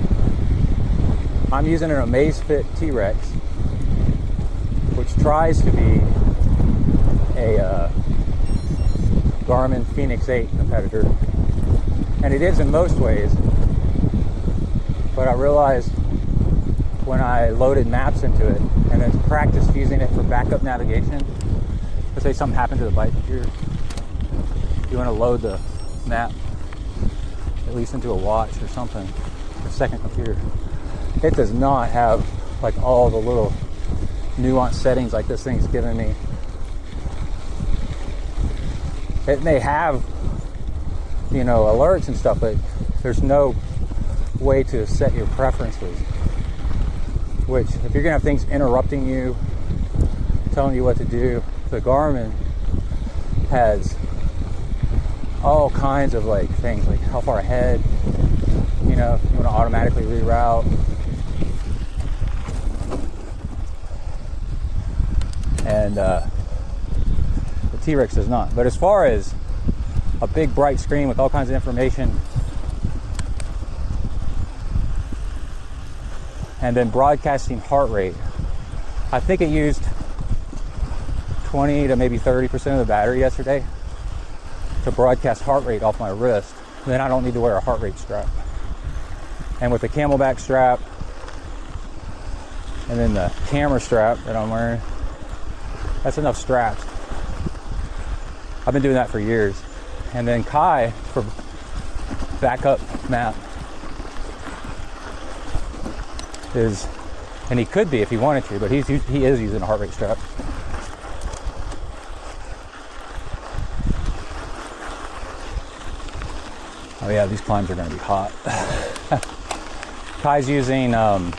I'm using an Amazfit T-Rex, which tries to be a Garmin Fenix 8 competitor, and it is in most ways. But I realized when I loaded maps into it and then practiced using it for backup navigation, let's say something happened to the bike computer, you want to load the map at least into a watch or something, a second computer. It does not have like all the little nuanced settings like this thing's giving me. It may have, you know, alerts and stuff, but there's no way to set your preferences. Which, if you're gonna have things interrupting you, telling you what to do, the Garmin has all kinds of like things, like how far ahead, you know, if you want to automatically reroute. And the T-Rex does not. But as far as a big bright screen with all kinds of information, and then broadcasting heart rate, I think it used 20 to maybe 30% of the battery yesterday to broadcast heart rate off my wrist. Then I don't need to wear a heart rate strap. And with the camelback strap and then the camera strap that I'm wearing, that's enough straps. I've been doing that for years. And then Kai for backup map is, and he could be if he wanted to, but he is using a heart rate strap. Oh yeah, these climbs are going to be hot. Kai's using my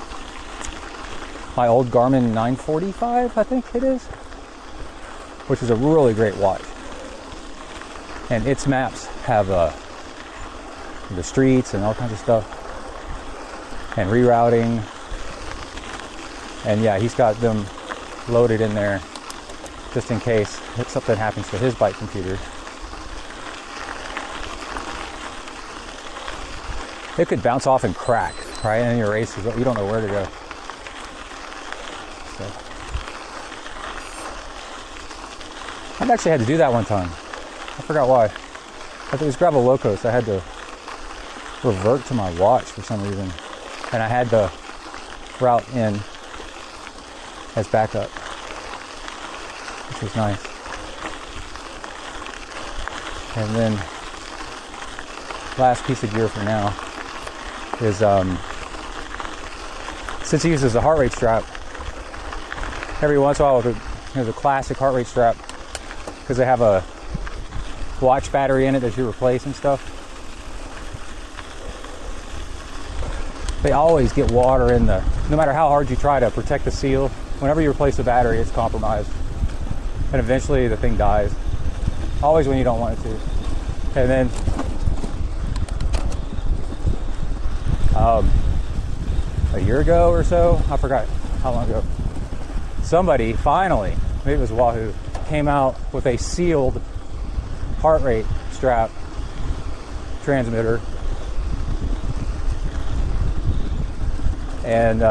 old Garmin 945, I think it is, which is a really great watch. And its maps have the streets and all kinds of stuff, and rerouting. And yeah, he's got them loaded in there just in case something happens to his bike computer. It could bounce off and crack, right? And in your races, you don't know where to go. So. I've actually had to do that one time. I forgot why. I think it was gravel locos. I had to revert to my watch for some reason, and I had the route in as backup, which was nice. And then last piece of gear for now is since he uses a heart rate strap, every once in a while there's a classic heart rate strap, because they have a watch battery in it that you replace and stuff. They always get water in the, no matter how hard you try to protect the seal, whenever you replace the battery, it's compromised. And eventually the thing dies. Always when you don't want it to. And then a year ago or so, I forgot how long ago, somebody finally, maybe it was Wahoo, came out with a sealed heart rate strap transmitter, and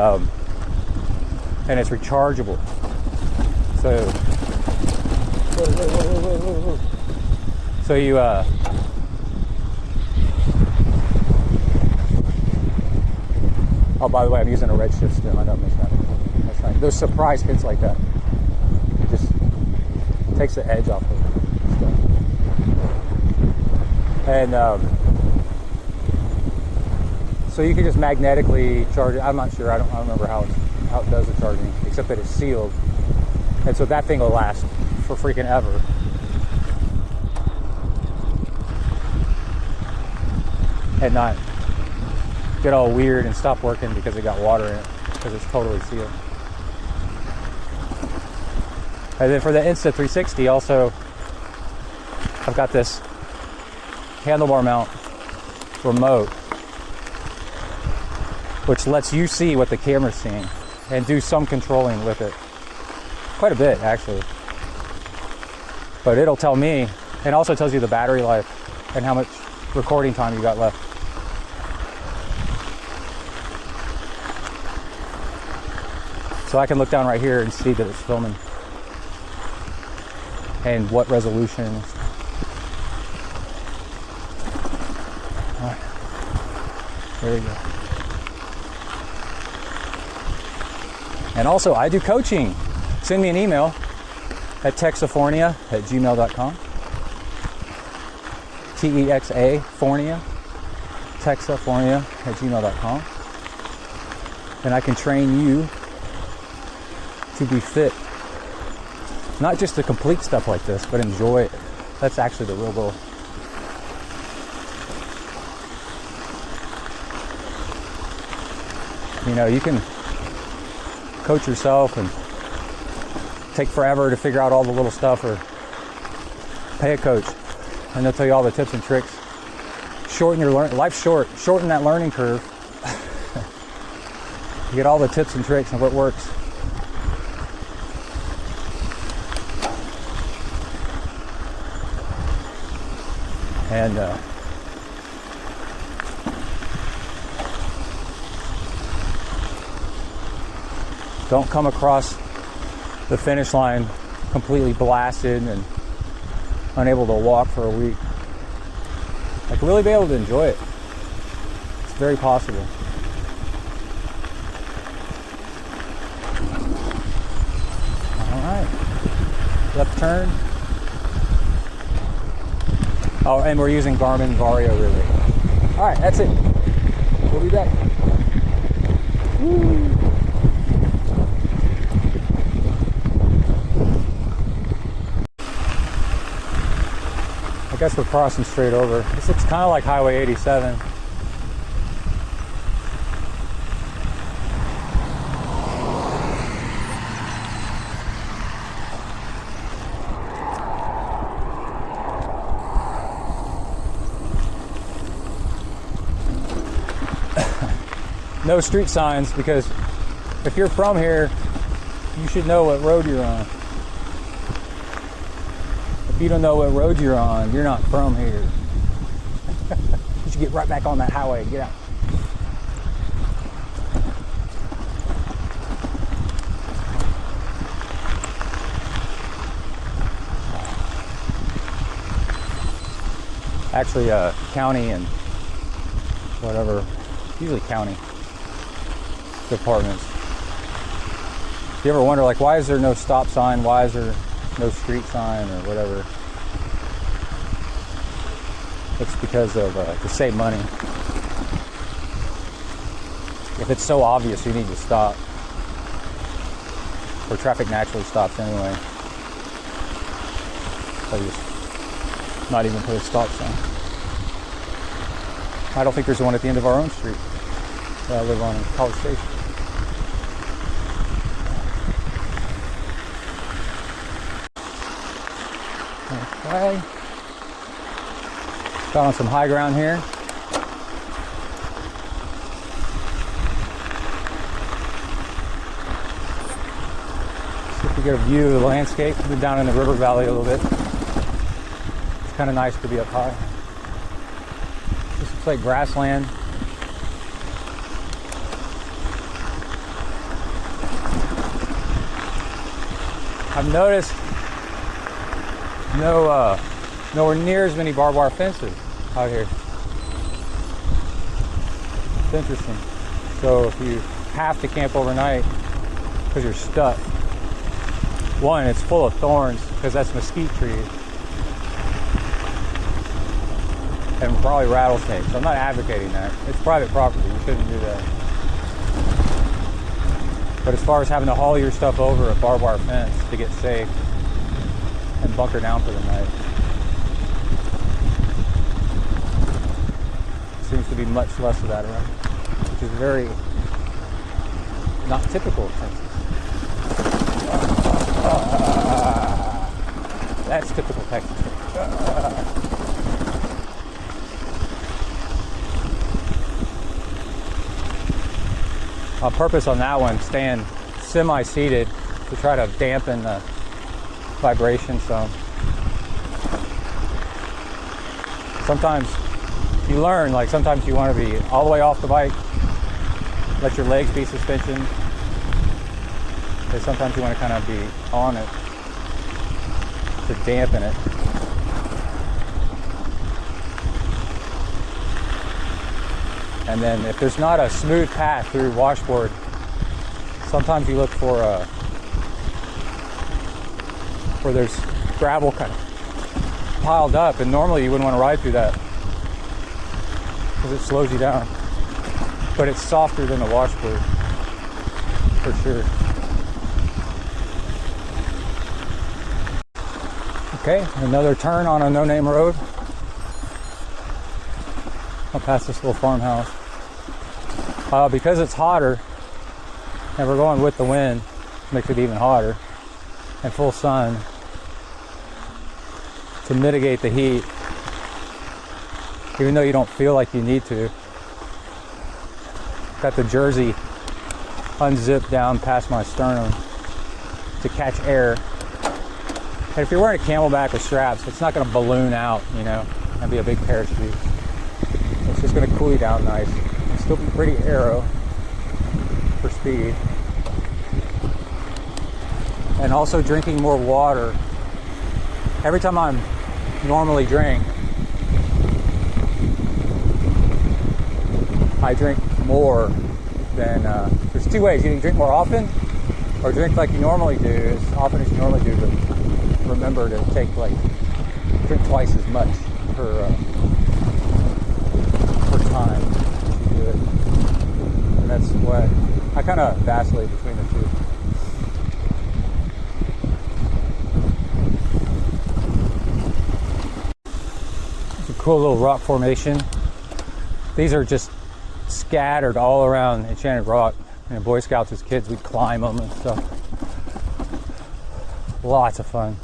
it's rechargeable. So So you oh, by the way, I'm using a red shift stem. I don't miss that. That's fine. Those surprise hits like that, it just takes the edge off of stuff. And so you can just magnetically charge it. I'm not sure. I don't remember how it does the charging, except that it's sealed. And so that thing will last for freaking ever. And not get all weird and stop working because it got water in it, because it's totally sealed. And then for the Insta360 also, I've got this handlebar mount remote, which lets you see what the camera's seeing and do some controlling with it. Quite a bit, actually. But it'll tell me, and also tells you the battery life and how much recording time you got left. So I can look down right here and see that it's filming and what resolution. All right. There you go. And also, I do coaching. Send me an email at texafornia@gmail.com. Texafornia, texafornia@gmail.com. And I can train you to be fit. Not just to complete stuff like this, but enjoy it. That's actually the real goal. You know, you can coach yourself and take forever to figure out all the little stuff, or pay a coach and they'll tell you all the tips and tricks. Shorten your life's short. Shorten that learning curve. You get all the tips and tricks and what works. And don't come across the finish line completely blasted and unable to walk for a week. Like, really be able to enjoy it. It's very possible. All right, left turn. Oh, and we're using Garmin Vario relay. All right, that's it. We'll be back. Woo. I guess we're crossing straight over. This looks kind of like Highway 87. No street signs, because if you're from here, you should know what road you're on. If you don't know what road you're on, you're not from here. You should get right back on that highway and get out. Actually, county and whatever, usually county departments. If you ever wonder, like, why is there no stop sign? Why is there no street sign or whatever? It's because of to save money. If it's so obvious, you need to stop. Or traffic naturally stops anyway. So you just not even put a stop sign. I don't think there's one at the end of our own street that I live on in College Station. Okay. Got on some high ground here. See if we get a view of the landscape. We're down in the river valley a little bit. It's kind of nice to be up high. This looks like grassland. I've noticed nowhere near as many barbed wire fences out here. It's interesting. So if you have to camp overnight because you're stuck, one, it's full of thorns because that's mesquite trees and probably rattlesnakes. I'm not advocating that. It's private property. You shouldn't do that. But as far as having to haul your stuff over a barbed wire fence to get safe and bunker down for the night, seems to be much less of that around, which is very not typical of Texas. That's typical Texas. On purpose on that one, staying semi-seated to try to dampen the vibration some. Sometimes you learn, like sometimes you want to be all the way off the bike, let your legs be suspension. And sometimes you want to kind of be on it to dampen it. And then if there's not a smooth path through washboard, sometimes you look for where there's gravel kind of piled up, and normally you wouldn't want to ride through that because it slows you down. But it's softer than the washboard, for sure. Okay, another turn on a no-name road. I'll pass this little farmhouse. Because it's hotter and we're going with the wind, makes it even hotter, and full sun, to mitigate the heat, even though you don't feel like you need to. Got the jersey unzipped down past my sternum to catch air. And if you're wearing a camelback with straps, it's not going to balloon out, you know, and be a big parachute. It's just going to cool you down nice. It'll still be pretty aero for speed. And also drinking more water. Every time I normally drink, I drink more than, there's two ways. You can drink more often or drink like you normally do, as often as you normally do, but remember to take drink twice as much per time as you do it. And that's what, I kind of vacillate between the two. It's a cool little rock formation. These are just scattered all around Enchanted Rock. And Boy Scouts as kids, we'd climb them and stuff. Lots of fun.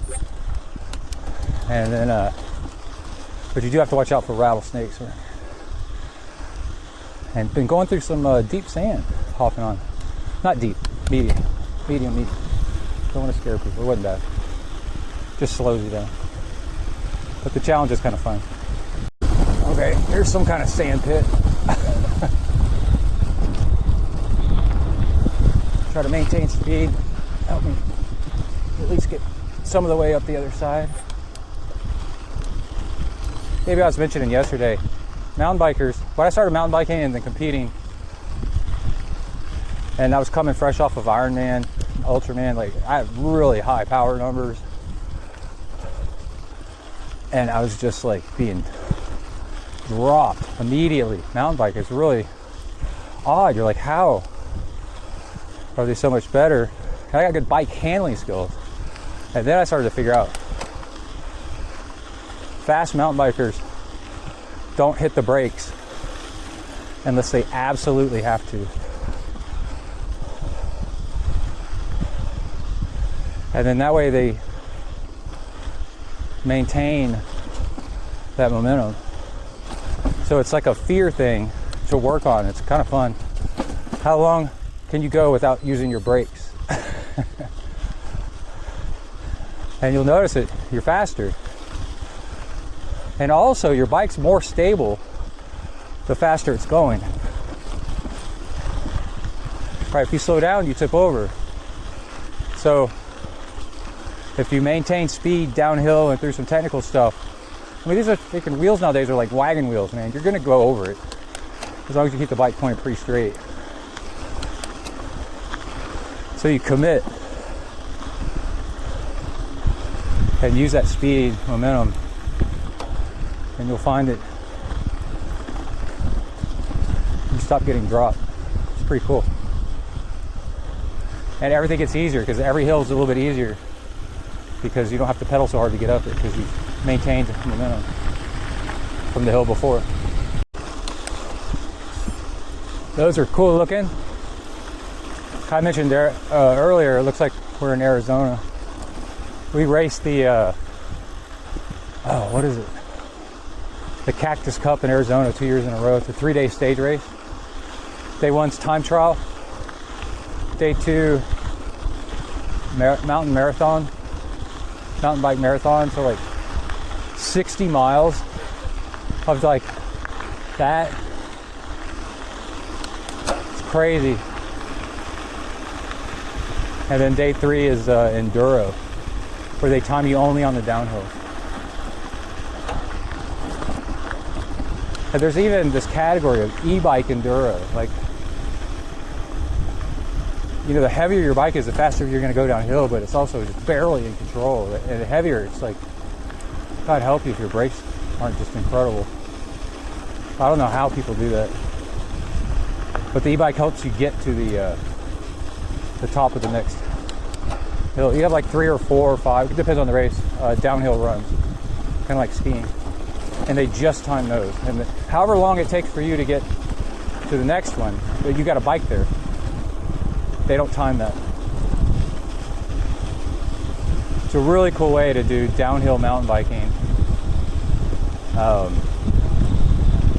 And then, but you do have to watch out for rattlesnakes. And been going through some deep sand off and on. Not deep, medium. Don't want to scare people. It wasn't bad. Just slows you down. But the challenge is kind of fun. Okay, here's some kind of sand pit. Try to maintain speed. Help me at least get some of the way up the other side. Maybe I was mentioning yesterday, mountain bikers, when I started mountain biking and then competing, and I was coming fresh off of Ironman, Ultraman, like I had really high power numbers, and I was just like being dropped immediately. Mountain bikers really odd. You're like, how are they so much better? And I got good bike handling skills. And then I started to figure out fast mountain bikers don't hit the brakes unless they absolutely have to. And then that way they maintain that momentum. So it's like a fear thing to work on. It's kind of fun. How long can you go without using your brakes? And you'll notice it, you're faster. And also your bike's more stable the faster it's going. Right, if you slow down, you tip over. So if you maintain speed downhill and through some technical stuff, I mean, these are freaking wheels nowadays are like wagon wheels, man. You're gonna go over it as long as you keep the bike pointed pretty straight. So you commit and use that speed, momentum, and you'll find that you stop getting dropped. It's pretty cool. And everything gets easier because every hill is a little bit easier because you don't have to pedal so hard to get up it because you've maintained momentum from the hill before. Those are cool looking. I mentioned there earlier, it looks like we're in Arizona. We raced the, what is it? The Cactus Cup in Arizona 2 years in a row. It's a 3-day stage race. Day 1's time trial. Day 2, mountain bike marathon. So like 60 miles of like that. It's crazy. And then day 3 is Enduro, where they time you only on the downhill. And there's even this category of e-bike Enduro. Like, you know, the heavier your bike is, the faster you're going to go downhill, but it's also just barely in control. And the heavier, it's like, God help you if your brakes aren't just incredible. I don't know how people do that. But the e-bike helps you get to the top of the next hill. You have like 3 or 4 or 5, it depends on the race, downhill runs, kind of like skiing. And they just time those. And however long it takes for you to get to the next one, you got a bike there. They don't time that. It's a really cool way to do downhill mountain biking.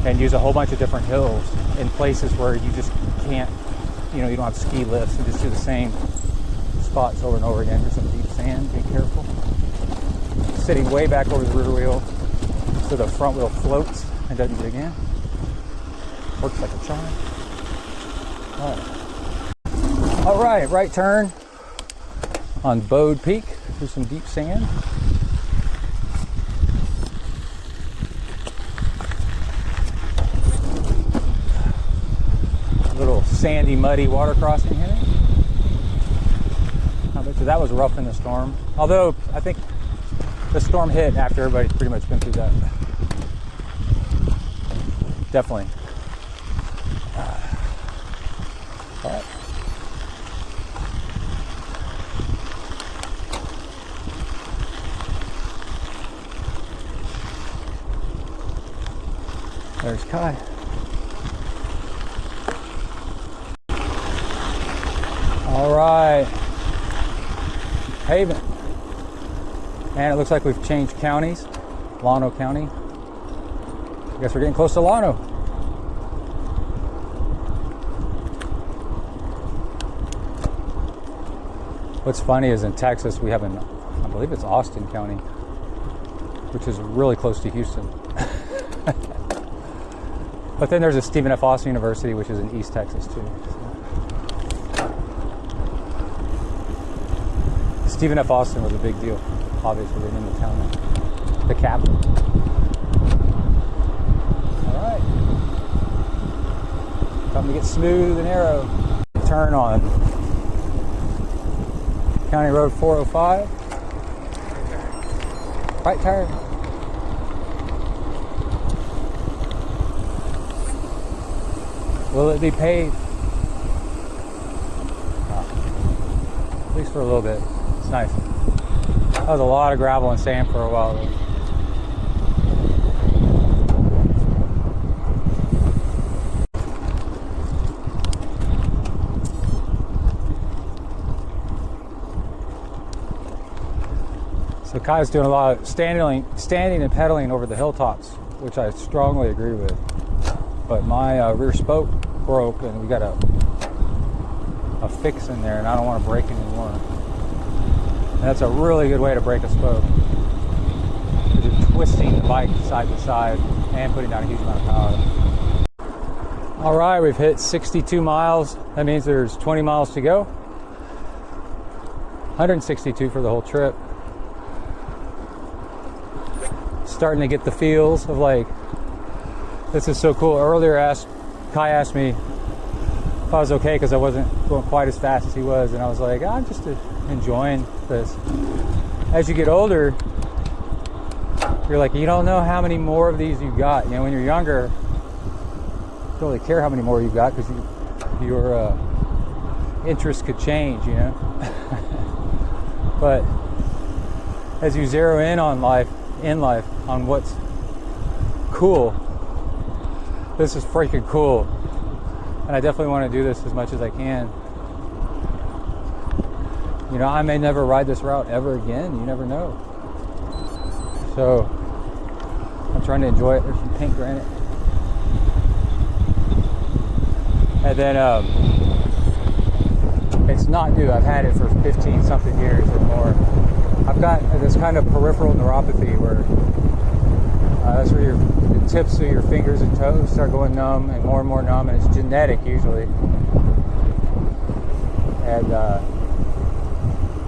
And use a whole bunch of different hills in places where you just can't, you know, you don't have ski lifts. You just do the same spots over and over again. Here's some deep sand, be careful. Sitting way back over the rear wheel so the front wheel floats and doesn't dig in. Works like a charm. All right, right turn on Bode Peak through some deep sand. Little sandy, muddy water crossing here. I bet you that was rough in the storm. Although I think the storm hit after everybody's pretty much been through that. Definitely. All right. There's Kai. All right, Haven. And it looks like we've changed counties. Llano County. I guess we're getting close to Llano. What's funny is in Texas we have I believe it's Austin County, which is really close to Houston. But then there's a Stephen F. Austin University, which is in East Texas too. Stephen F. Austin was a big deal, obviously, in the town, the capital. All right, time to get smooth and narrow. Turn on County Road 405. Right turn. Will it be paved? At least for a little bit. It's nice. That was a lot of gravel and sand for a while though. So Kai's doing a lot of standing and pedaling over the hilltops, which I strongly agree with. But my rear spoke broke and we got a fix in there and I don't want to break anymore. And that's a really good way to break a spoke. Because you're twisting the bike side to side and putting down a huge amount of power. All right, we've hit 62 miles. That means there's 20 miles to go. 162 for the whole trip. starting to get the feels of like, this is so cool. Earlier, Kai asked me if I was okay because I wasn't going quite as fast as he was, and I was like, I'm just enjoying this. As you get older, you're like, you don't know how many more of these you got. You know, when you're younger, you don't really care how many more you got because your interest could change, you know. But as you zero in on life, on what's cool, this is freaking cool, and I definitely want to do this as much as I can. You know, I may never ride this route ever again. You never know. So I'm trying to enjoy it. There's some pink granite. And then it's not new. I've had it for 15 something years or more. I've got this kind of peripheral neuropathy where that's where the tips of your fingers and toes start going numb and more numb, and it's genetic usually. And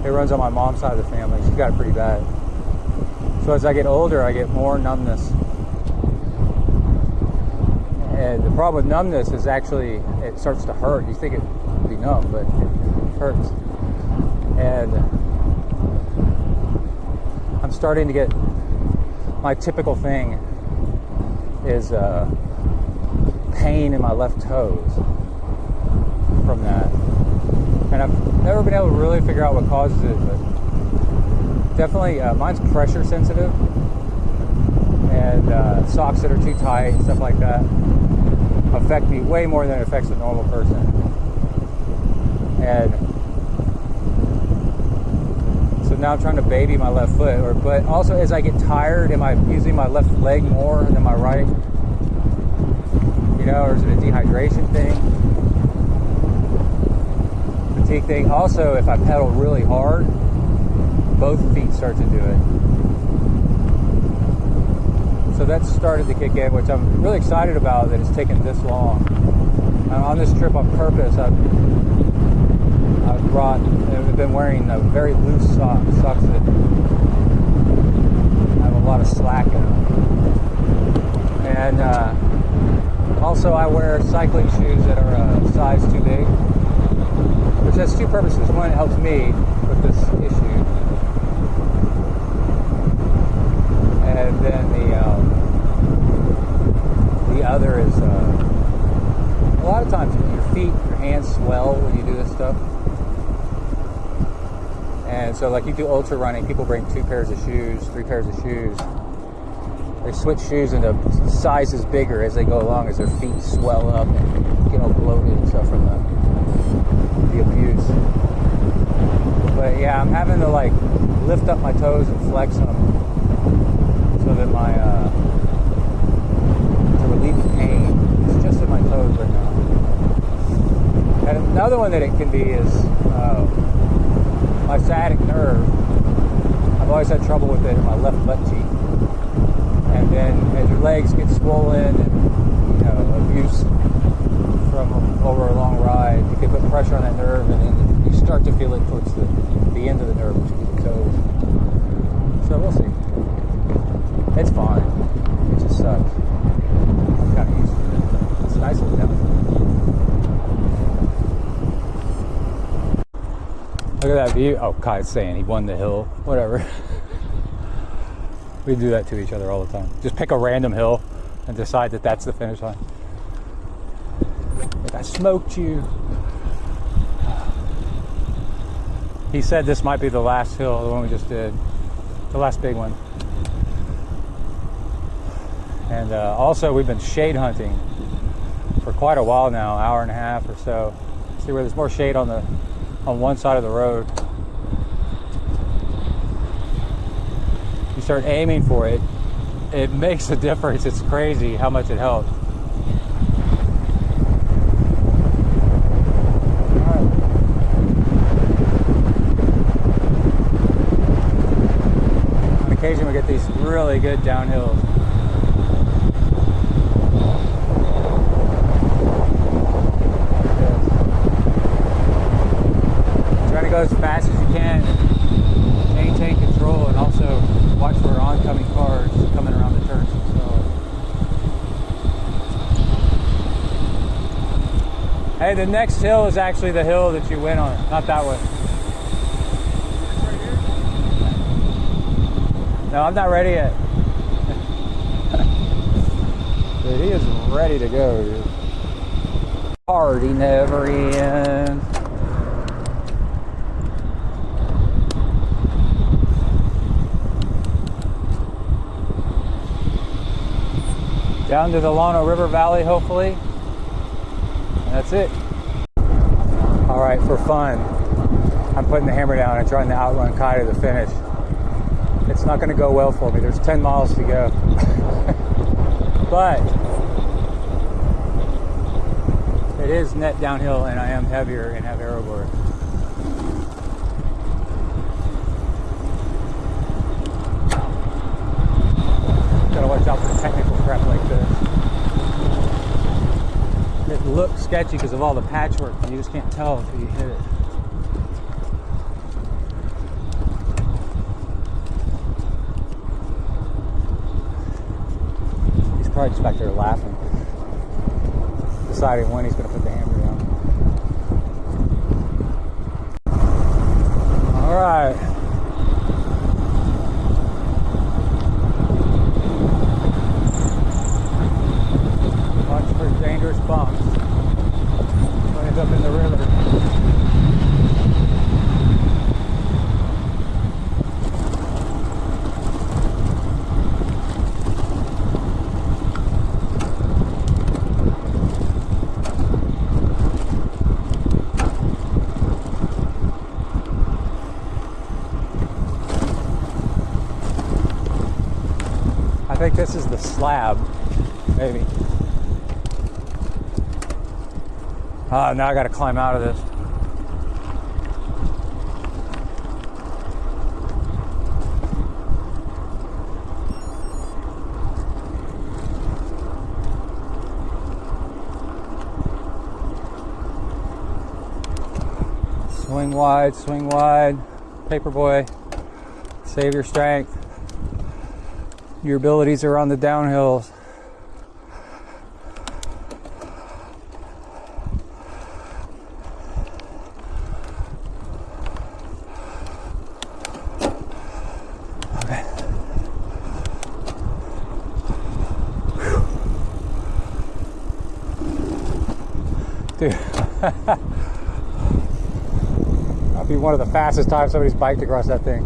it runs on my mom's side of the family. She's got it pretty bad. So as I get older, I get more numbness. And the problem with numbness is actually it starts to hurt. You think it would be numb, but it hurts. And I'm starting to get, my typical thing is pain in my left toes from that. And I've never been able to really figure out what causes it, but definitely mine's pressure sensitive, and socks that are too tight, stuff like that, affect me way more than it affects a normal person. And so now I'm trying to baby my left foot, but also as I get tired, am I using my left leg more than my right? You know, or is it a dehydration thing? Fatigue thing. Also, if I pedal really hard, both feet start to do it. So that's started to kick in, which I'm really excited about that it's taken this long. And on this trip on purpose, I've been wearing very loose socks that have a lot of slack in them. And also I wear cycling shoes that are a size too big, which has two purposes. One, it helps me with this issue. And then the other is a lot of times your hands swell when you do this stuff. And so like you do ultra running, people bring 2 pairs of shoes, 3 pairs of shoes. They switch shoes into sizes bigger as they go along, as their feet swell up and get all bloated and stuff from the abuse. But yeah, I'm having to like lift up my toes and flex them so that my to relieve the pain. It's just in my toes right now. And another one that it can be is my sciatic nerve. I've always had trouble with it in my left butt cheek. And then as your legs get swollen and, you know, abuse from over a long ride, you can put pressure on that nerve, and then you start to feel it towards the end of the nerve, which is the toes. So we'll see. It's fine. It just sucks. I'm kind of used to it. It's nice and down. Look at that view. Oh, Kai's saying he won the hill. Whatever. We do that to each other all the time. Just pick a random hill and decide that that's the finish line. Like, I smoked you. He said this might be the last hill, the one we just did. The last big one. And also we've been shade hunting for quite a while now, hour and a half or so. See where there's more shade on one side of the road. You start aiming for it, it makes a difference. It's crazy how much it helps. Alright. On occasion we get these really good downhills. Try to go as fast as you can and maintain control, and also watch for oncoming cars coming around Okay, the next hill is actually the hill that you went on, not that one. No, I'm not ready yet. Dude, he is ready to go, dude. Party never ends. Down to the Llano River Valley, hopefully. And that's it. All right, for fun, I'm putting the hammer down and trying to outrun Kai to the finish. It's not going to go well for me. There's 10 miles to go. But it is net downhill and I am heavier and have aerobars. Gotta watch out for technical crap like this. It looks sketchy because of all the patchwork and you just can't tell until you hit it. He's probably just back there laughing, deciding when he's going to put the hammer down. All right. Watch for dangerous bumps. When it's up in the river. I think this is the slab, maybe. Now I gotta climb out of this. Swing wide, paperboy, save your strength. Your abilities are on the downhills. Okay. Dude, that'd be one of the fastest times somebody's biked across that thing.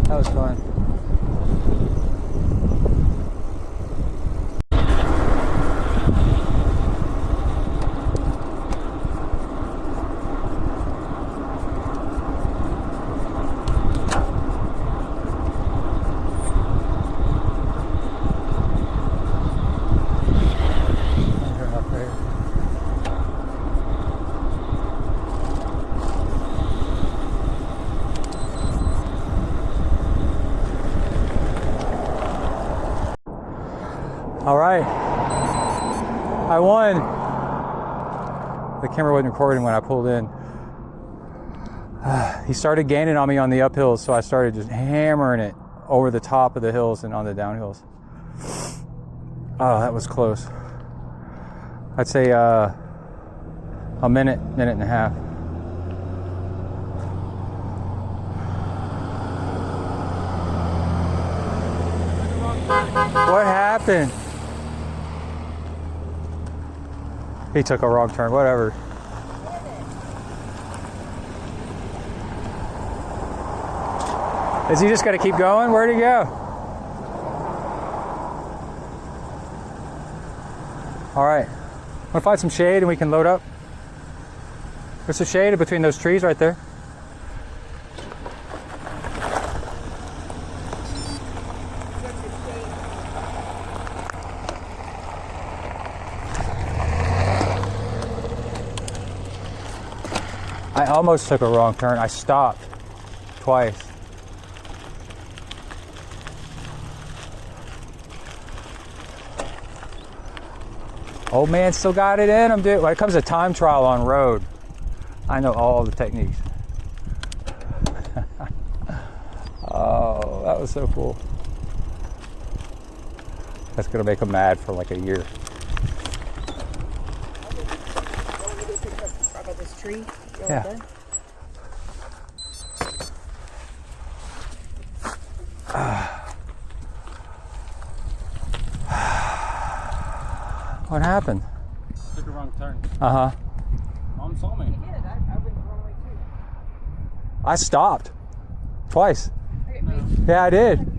That was fun. All right, I won. The camera wasn't recording when I pulled in. He started gaining on me on the uphills, so I started just hammering it over the top of the hills and on the downhills. Oh, that was close. I'd say a minute and a half. What happened? He took a wrong turn, whatever. Is he just gonna keep going? Where'd he go? All right, wanna find some shade and we can load up? There's some shade between those trees right there. I almost took a wrong turn. I stopped twice. Old man still got it in him, dude. When it comes to time trial on road, I know all the techniques. Oh, that was so cool. That's gonna make him mad for like a year. tree. You all Yeah. done? What happened? Took a wrong turn. Uh-huh. Mom saw me. I did. I went the wrong way too. I stopped. Twice. Okay, wait. Yeah, I did.